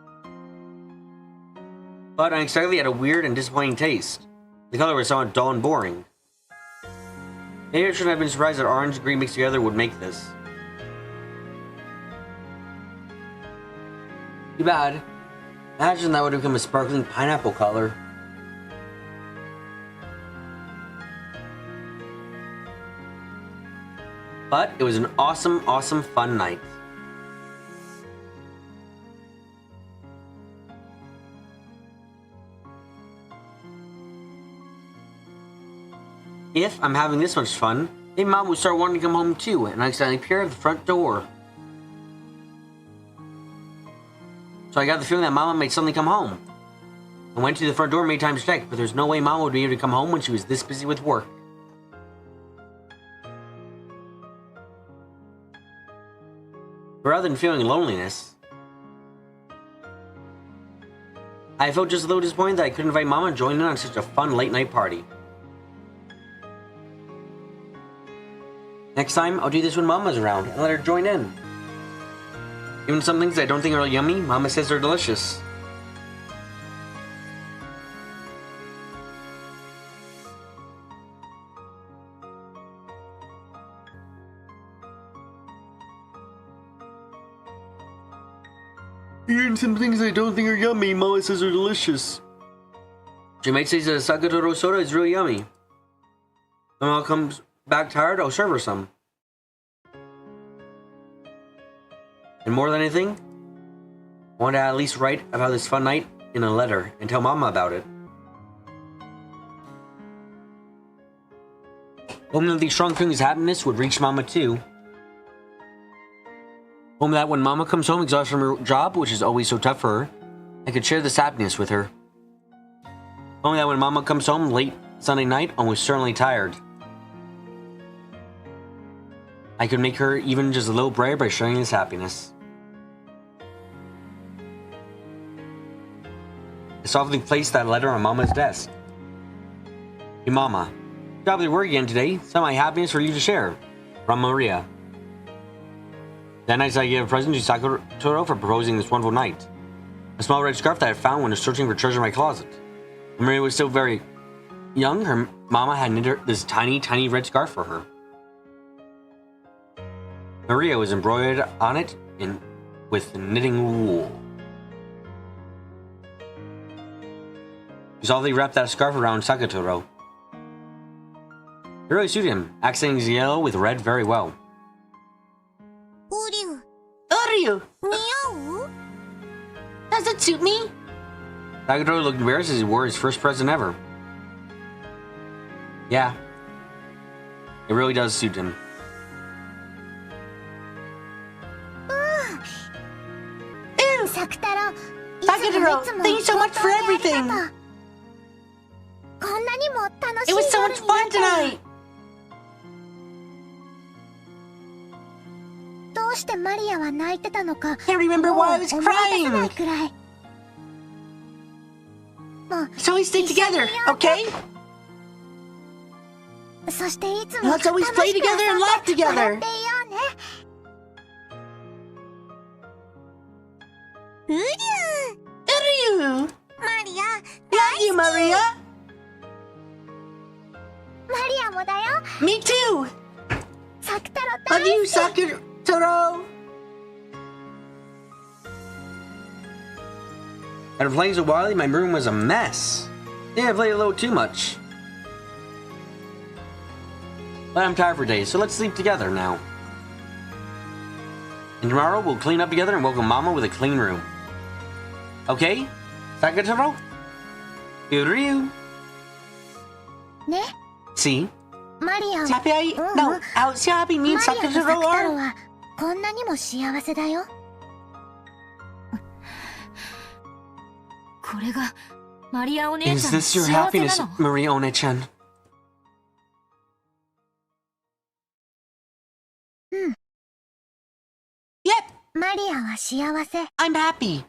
But unexpectedly, it had a weird and disappointing taste. The color was somewhat dull and boring. Maybe I shouldn't have been surprised that orange and green mixed together would make this. Too bad. Imagine that would have become a sparkling pineapple color. But it was an awesome, awesome fun night. If I'm having this much fun, maybe Mom would start wanting to come home too, and I accidentally appear at the front door. So I got the feeling that Mama might suddenly come home. I went to the front door many times to check, but there's no way Mama would be able to come home when she was this busy with work. But rather than feeling loneliness, I felt just a little disappointed that I couldn't invite Mama to join in on such a fun late night party. Next time, I'll do this when Mama's around and let her join in. Even some things I don't think are yummy, Mama says are delicious. You're eating some things I don't think are yummy. Mama says are delicious. She might say the Sakatoro soda is really yummy. When Mama comes back tired, I'll serve her some. And more than anything, I want to at least write about this fun night in a letter and tell Mama about it. Hoping that these strong feelings of happiness would reach Mama too. Hoping that when Mama comes home exhausted from her job, which is always so tough for her, I could share this happiness with her. Hoping that when Mama comes home late Sunday night, almost certainly tired, I could make her even just a little brighter by sharing this happiness. I softly placed that letter on Mama's desk. Hey Mama, probably work again today. Some of my happiness for you to share. From Maria. That night I gave a present to Sakatoro for proposing this wonderful night. A small red scarf that I found when I was searching for treasure in my closet. When Maria was still very young, her mama had knit her this tiny, tiny red scarf for her. Maria was embroidered on it with knitting wool. She softly wrapped that scarf around Sakatoro. It really suited him, accenting his yellow with red very well. Uryu. Does it suit me? Sakatoro looked embarrassed as he wore his first present ever. Yeah. It really does suit him. Sakatoro, thank you so much for everything. It was so much fun tonight. Can't remember why I was crying. So we stay together, okay? Let's always play together and laugh together. Uryu! Love you, Maria! Me too! Love you, Sakatoro! After playing so wildly, my room was a mess. Yeah, I played a little too much. But I'm tired for days, so let's sleep together now. And tomorrow we'll clean up together and welcome Mama with a clean room. Okay? Sakatoro? Uryu? See? Happy I... No, how happy me and Sakatoro are? Is this your happiness, Maria One-chan? Yep! I'm happy.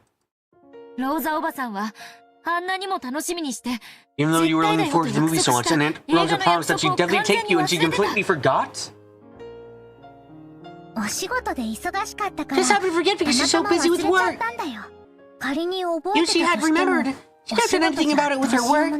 Even though you were looking forward to the movie so much, and Aunt Rosa promised that she'd definitely take you and she completely forgot? Just happened to forget because she's so busy with work. If she had remembered, she could have done anything about it with her work.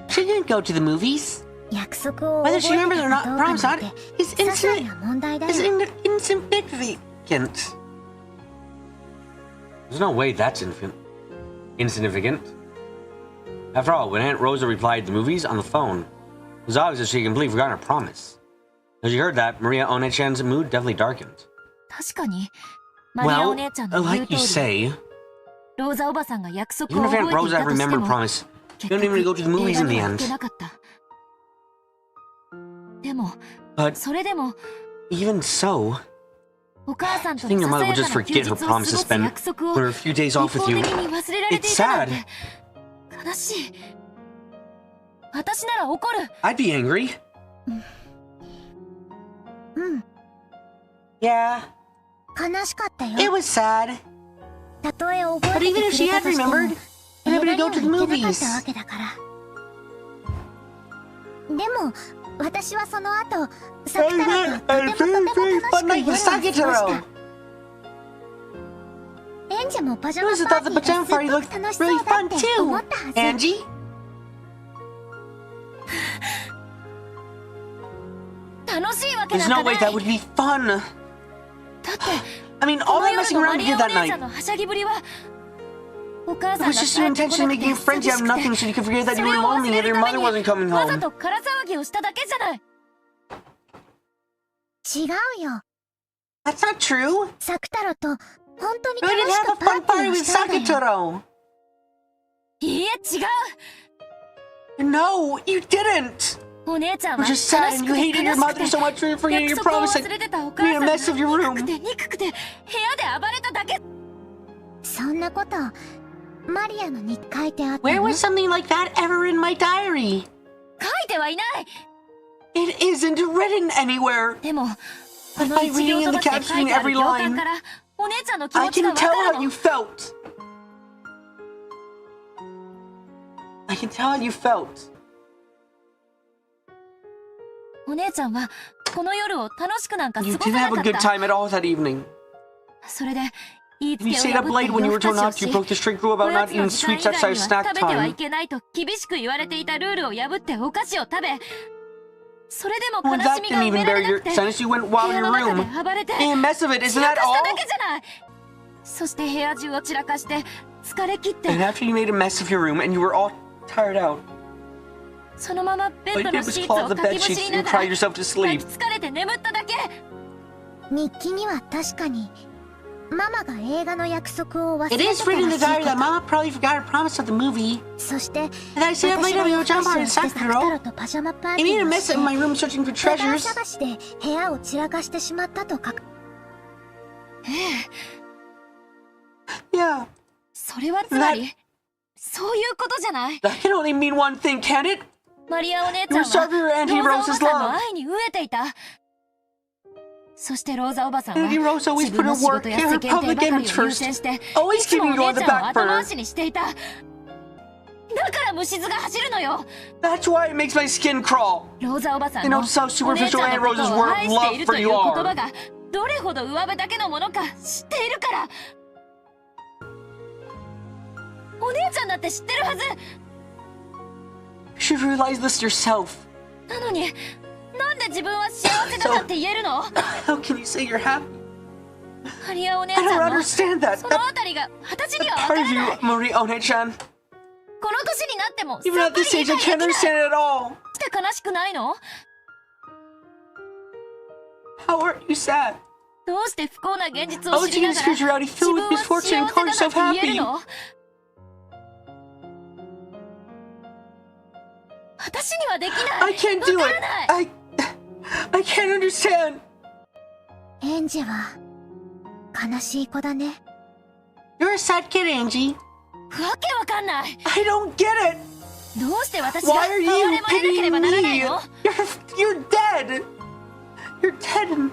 She didn't go to the movies. Whether she remembers or not, promise not, is insignificant. There's no way that's insignificant. After all, when Aunt Rosa replied to the movies on the phone, it was obvious that she had completely forgotten her promise. As you heard that, Maria One-chan's mood definitely darkened. Well, like you say, even if Aunt Rosa had remembered promise, she didn't even go to the movies in the end. But even so, I think your mother would just forget her promise to spend for a few days off with you. It's sad. I'd be angry. Yeah. It was sad. But even if she had remembered, I'm able to go to the movies. I had a very, very fun night with Sakatoro. エンジもパジャ I マ also パ thought ー the ティー pajama が party すっごく looked 楽しそ really うだ fun って思っ too. たはず。 Angie? 楽しいわけ There's なんか no way ない。 that would be fun. だって I mean, こ all の that 夜 messing のマ around リ you ア did お that 姉さ night. んのはしゃぎぶりはお母 It さん was が just 帰 you ってこ intentionally なくて making friends you 寂 have しく nothing て so you could forget that そ you れ were を忘 lonely れ and る your ため mother に wasn't coming わざ home. と空騒ぎをしただけじゃない。違うよ。 That's not true. サク太郎と本当に We 楽 didn't し have a くパ fun ーティ party ーを with したんだよ。 Sakatoro. いいえ違 No, you didn't. う。お姉ちゃん We're は just sad 悲し and く you て hated 悲 your しく mother て so much for forgetting 約 your 束を promise 忘 and れてたお made 母 a さんが mess of your 憎 room. くて憎くて部屋で暴れただけ。そんなことマリアの日記書いてあった Where の？ was something like that ever in my diary? 書いてはいない。 It isn't written anywhere. でも But この by 一行 reading in 飛 the ばして書い caption てある every 行間 line, からお姉ちゃんの気 I 持ちが can わ tell かる how の you。felt. I can tell how you felt. お姉ちゃんはこの夜を楽しくなんか過 You ごさ didn't な have か a っ good た。 time at all that evening. それで言いつ You けを stayed up 破 late って when you 夜 were 更 told か not し to. を You broke the し、 strict rule お about や not つの eating 時間 sweets 以外 outside に of は snack 食べてはい time. けないと厳しく言われていたルールを破ってお菓子を食べ、それでも When 悲 that しみが didn't 埋め even ら bear れな your くて、 sentence, you went 部 while 屋 in の your 中で room. 暴れて Made a mess of it, 散 isn't ら that かした all? だけじゃない。そして部屋中を散らかして疲れ切って、 And after you made a mess of your room and you were all tired out, そのままベ all ッ you ドの did was シーツ claw を the かき bed むし sheets りな and が cry ら yourself to 泣 sleep. き疲れて眠っただけ。日記には確かにママが映画の約束を忘れ It て is た written in ら the しい diary け that ど、 Mama probably forgot her promise of the movie. そして And I 私 stayed up が late 夜 having a 更 jam かし party を in してサク太 Sakura. 郎とパジャマパー I ティ made a ーを mess して in my room searching for カバン treasures. 探しで部屋を散らかしてしまったと書く。Yeah, それはつまりそういうことじゃない。 that can only mean one thing, can it? マリアお姉ちゃん You were starving your は Auntie ローザおば Rose's さんの love. 愛に飢えていた。そしてローザおばさんは Auntie Rose always 自 put 分 her の仕 work 事や and 世 her 間体 public ばかり image を優 first. 先してい Always つも keeping お you on 姉 the ちゃんを back 後 burner. 回しにしていた。だから虫唾が走るのよ。 That's why it makes my skin crawl. ローザおばさん You の know, so お姉ち superficial ゃん Aunt のこと Rose's を word 愛 of してい love る for という you 言 are. 葉がどれほど上辺だけのものか知っているから。お姉ちゃんだって知ってるはず。 You should realize this yourself. なのになんで自分は幸せだって言えるの？ How can you say you're happy? マリアお姉 I ち don't ゃんの understand that. その That あたりが私には分 part から of you, ない。 Marie One-chan. この年になっても Even at this age, I can't understand it at all. して悲しくないの？ How are you sad? どうして不幸な現実 How を would 知 you りな use がら spirituality 自 filled 分 with は misfortune 幸 and せ call だ yourself って言える happy? の？私にはできない。 I can't do わ it. からない。 I can't understand. エンジは悲しい子だね。 You're a sad kid, Angie. わけわかんない。 I don't get it. どうして私が Why 哀 are れ you まれなけれ pitying ばならない me? の？ You're dead. You're dead.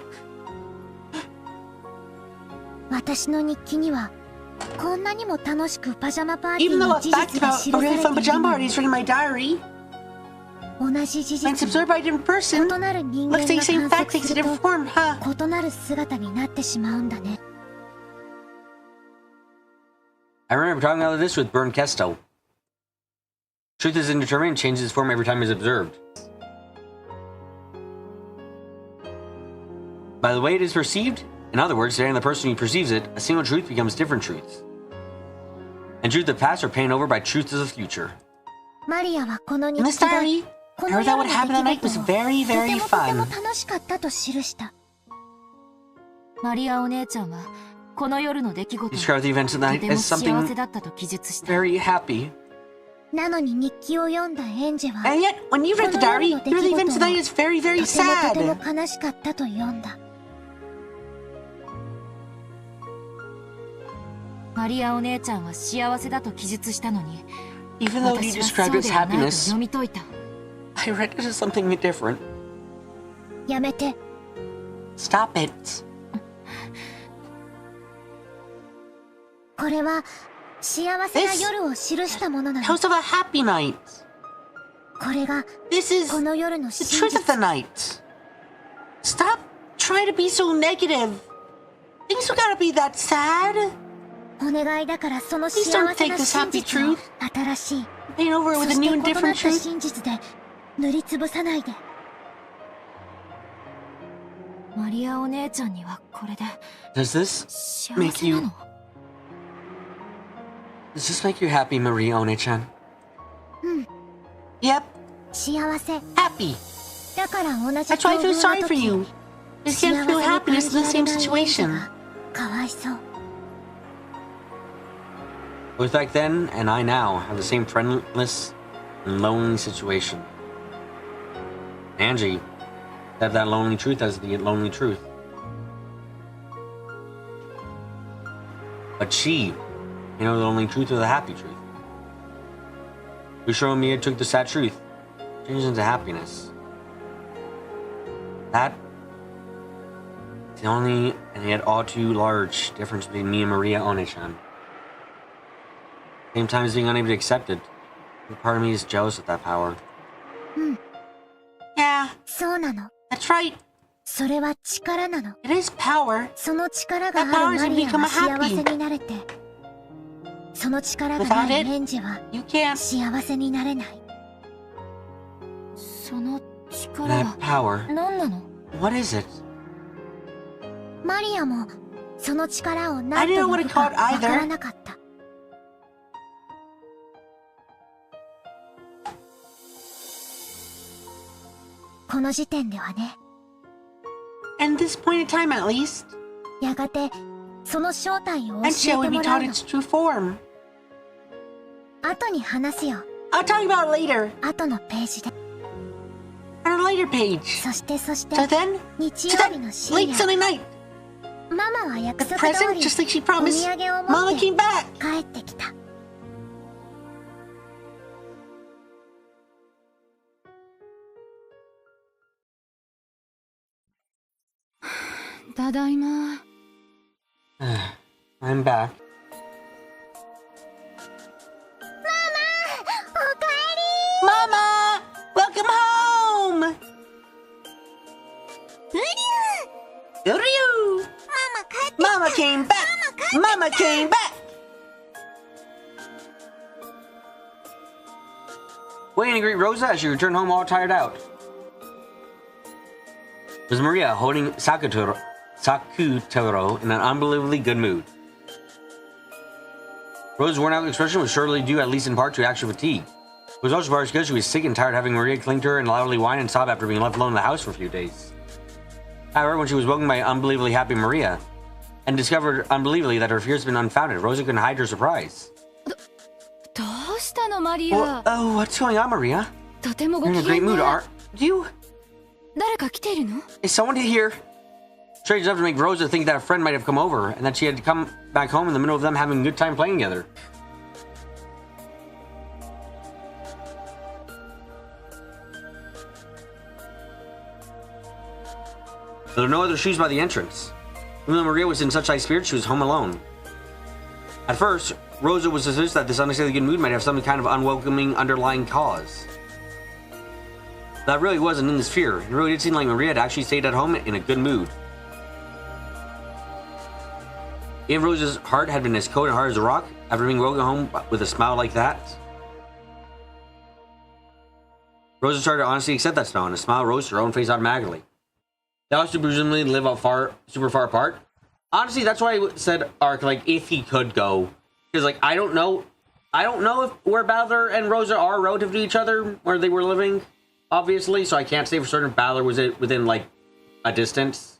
私の日記にはこんなにも楽しくパジャマパーティー Even though の a 事 fact 実が about 記 a さ really れ fun ている pajama の party に is written in my diary. 同じ事 When it's 実 observed by a different 異 person, なる人間 looks が like the same 観 fact 測 takes す a る different と form, huh? 異なる姿になってしまうんだね。 I remember talking about this with Bern Kesto. Truth is indeterminate and changes its form every time it's observed. By the way it is perceived, in other words, depending on the person who perceives it, a single truth becomes different truths. And truth of the past are painted over by truths of the future. マリアはこの In 日 this 記で diary, こ I の heard that 夜 what の happened that 出 night 来 was 事を very, とて very もとても fun. 楽しかったと記した。マリアお姉ちゃんはこの夜の出来事を Describe the events of the と night ても as 幸 something せだったと記述した。 very happy. なのに日記を読んだエンジェは And yet, when you read the diary, you read the events of the night as very, と very てもと sad. ても悲しかったと読んだ。マリアお姉ちゃんは幸せだと記述したのに、 Even though he 私は described そう it as ではないと happiness, 読み解いた。 I read it as something different. やめて。 Stop it. これは幸せな夜を記したものなの。 Tells of a happy night. これが This is この夜の the 真 truth of the 実。 night. Stop trying to be so negative. Things don't gotta be that sad. Please don't take this happy truth. Paint over it with a new and different truth. Does this make you... Does this make you happy, Maria One-chan? Yep. Happy. That's why I feel sorry for you. You can't feel happiness in the same situation. Both back then and I now have the same friendless and lonely situation. Angie had that lonely truth as the lonely truth. But she, the lonely truth or the happy truth. Ushiro Mia took the sad truth, changed it into happiness. That is the only and yet all too large difference between me and Maria One-chan. Same time as being unable to accept it. Part of me is jealous of that power. Yeah, that's right. It is power. That power is to become happy. Without it, you can't. That power. What is it? I didn't know what it called either. And this point in time, at least. And shall we be taught its true form? I'll talk about it later. On a later page. So then, late Sunday night. The present, just like she promised, Mama came back. Tadaima. I'm back. Mama! Welcome home! Ryu! Mama came back! Mama came back! Waiting to greet Rosa as she returned home all tired out. It was Maria holding Sakutaro in an unbelievably good mood. Rosa's worn-out expression was surely due at least in part to actual fatigue. It was also partly because she was sick and tired of having Maria cling to her and loudly whine and sob after being left alone in the house for a few days. However, when she was woken by unbelievably happy Maria, and discovered unbelievably that her fears had been unfounded, Rosa couldn't hide her surprise. Maria? Oh, what's going on, Maria? You're in a great mood, aren't you? Is someone here? Strange enough to make Rosa think that a friend might have come over, and that she had to come back home in the middle of them having a good time playing together. There were no other shoes by the entrance. Even though Maria was in such high spirits, she was home alone. At first, Rosa was suspicious that this unexpectedly good mood might have some kind of unwelcoming underlying cause. That really wasn't in this fear. It really did seem like Maria had actually stayed at home in a good mood. Even Rosa's heart had been as cold and hard as a rock after being woken home with a smile like that. Rosa started to honestly accept that smile, and a smile rose to her own face automatically. They also presumably live super far apart. Honestly, that's why I said Ark, like, if he could go. Because, like, I don't know if where Balor and Rosa are relative to each other, where they were living, obviously, so I can't say for certain if Balor was within, like, a distance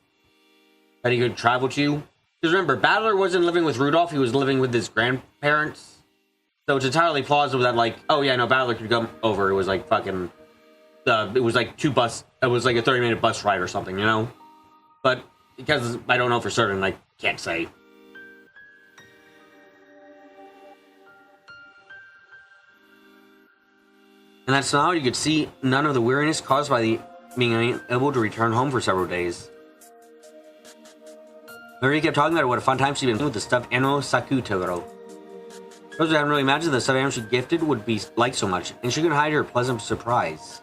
that he could travel to. Because remember, Balor wasn't living with Rudolph, he was living with his grandparents. So it's entirely plausible that, like, oh yeah, no, Balor could come over. It was like fucking, it was like it was like a 30-minute bus ride or something, you know? But because I don't know for certain, I can't say. And that's now you could see none of the weariness caused by being unable to return home for several days. Maria kept talking about what a fun time she'd been with the stuffed animal Sakutaro. Rosa hadn't really imagined the stuffed animal she gifted would be like so much, and she couldn't hide her pleasant surprise.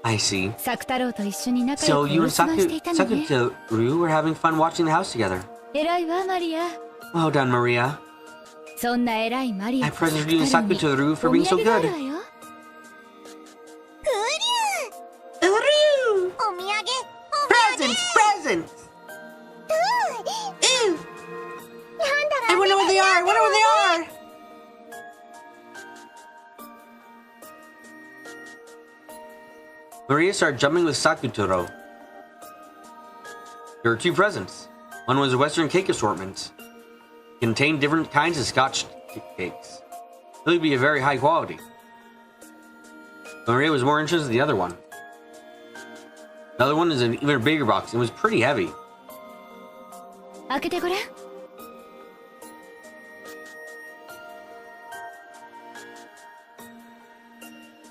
I see. 作太郎と一緒に仲 So 良く you お and 留守番していたのね。 Sakutaru were having fun watching the house together. 偉いわマリア。 Well done, Maria. そんな偉いマリア I と present you and 作太郎 Sakutaru に for お being 土 so 産がある good. わよ。お土産 Presents! なんだろ I wonder what they are! I wonder what they are! Maria started jumping with Sakutaro. There were two presents. One was a Western cake assortment. It contained different kinds of Scotch cakes. It would be a very high quality. Maria was more interested in the other one. The other one is an even bigger box and was pretty heavy. 開けてごらん。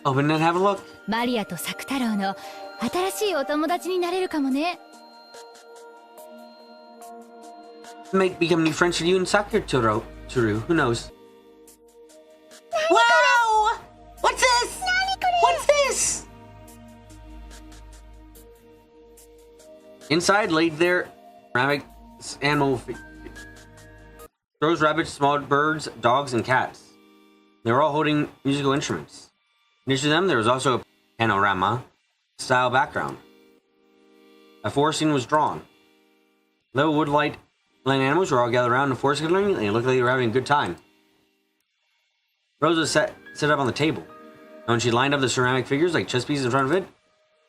Open it and have a look. マリアと作太郎の新しいお友達になれるかもね。Might become new friends with you and Sakutaro. Who knows? Wow! What's this? What's this? Inside laid there ceramic animal crows, rabbits, small birds, dogs, and cats. They were all holding musical instruments. Next to them, there was also a panorama style background. A forest scene was drawn. Little woodlight land animals were all gathered around the forest gathering, and it looked like they were having a good time. Rosa set up on the table. And when she lined up the ceramic figures like chess pieces in front of it,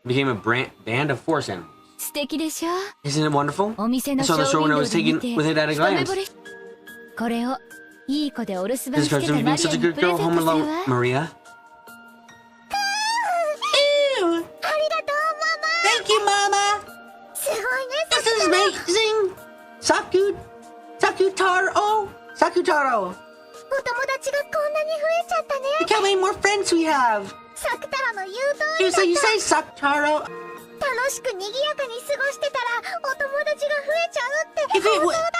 it became a band of forest animals. 素敵でしょ。 Isn't it wonderful? お店の I ショ saw the ー show ウィ when ン I ドウ was で taken 見て with it at a 一目 glance. 惚れ。これをいい子でお留守 This 番 is して because た of マ being リア such a に good プレ girl ゼン home トする alone, わ。 Maria. Ew! ありがとうママ Thank you, Mama! すごいね This is amazing! Sakutaro! Sakutaro! お友達がこんなに増えちゃったね Look how many more friends we have! サクタラの言う通り You だ say, った Sakutaro! 楽しく賑やかに過ごしてたらお友達が増えちゃうって If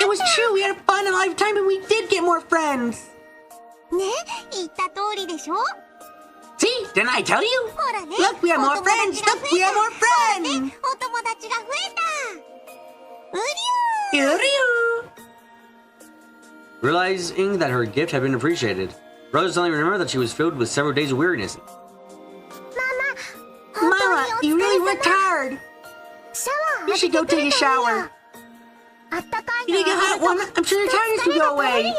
it was true, we had fun a lifetime and we did get more friends! ね言った通りでしょ See? Didn't I tell you? ほらね Look, we have more お友達 friends! が Look, 増 we え have た more ほらね friends! お友達が増えたうりゅ Ryu! Realizing that her gift had been appreciated, Rose suddenly remembered that she was filled with several days of weariness. ママ Mama, you really worked hard! シャワー You should go take a shower. あったかい You need a hot one? I'm sure your tiredness will go away. 湯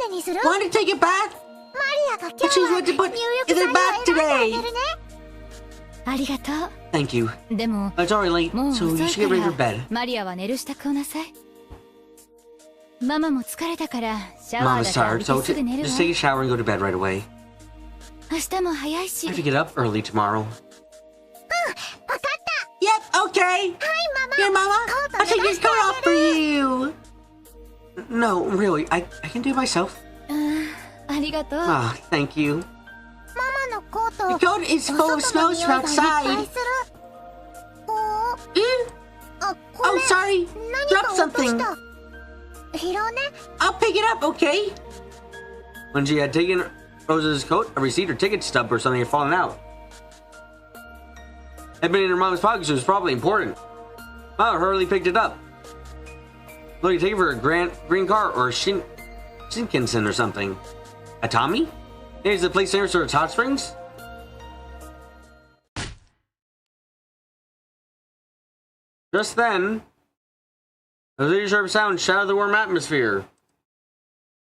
船にする Want to take a bath? マリアが今 But 日 she's は what to put 入 in 浴 the 剤を bath 選んであ today. げるねありがと Thank you. う。でも It's already late, もう so 遅 you い should get か ready for ら bed. マリアは寝る支度をなさい。ママも疲れたからシャワー Mama's だけ浴 tired, びて so すぐ寝るわ。 just take a shower and go to bed right away. 明日も早いし I have to get up early tomorrow. わかった Yep, okay. はいママ Here, Mama. コート I'll take 脱が your して coat あ off for げる you. No, really, I can do it myself. ありがとう。 Ah, thank you. ママのコート The coat is お full of 外の smells 匂い from がいっぱい outside. するおー Eh? あ、ご Oh, めん sorry. 何 Drop か落とし something. た拾うね I'll pick it up, okay? When she had taken Rose's coat, a receipt or ticket stub or something had fallen out. It had been in her mom's pocket, so it was probably important. Mama hurriedly picked it up. Looking to take it for a green car or a Shinkansen or something. A Tommy? Is the place near sort of hot springs? Just then, a very sharp sound shattered the warm atmosphere.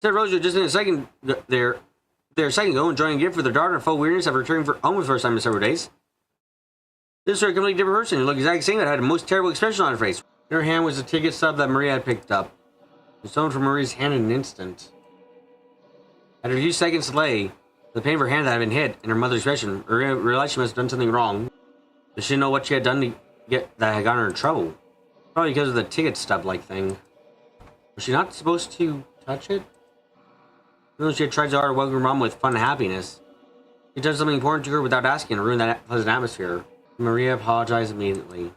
Said Rosa just in a second there a second ago, enjoying a gift for their daughter in full weariness after returning home for the first time in several days. This was a completely different person who looked exactly the same but had a most terrible expression on her face. In her hand was a ticket stub that Maria had picked up. It was stolen from Maria's hand in an instant. After a few seconds delay, the pain of her hand that had been hit and her mother's expression, Maria realized she must have done something wrong. But she didn't know what she had done to get that had gotten her in trouble. Probably because of the ticket stub-like thing. Was she not supposed to touch it? Even though she had tried so hard to welcome her mom with fun and happiness, she did something important to her without asking and ruined that pleasant atmosphere. Maria apologized immediately.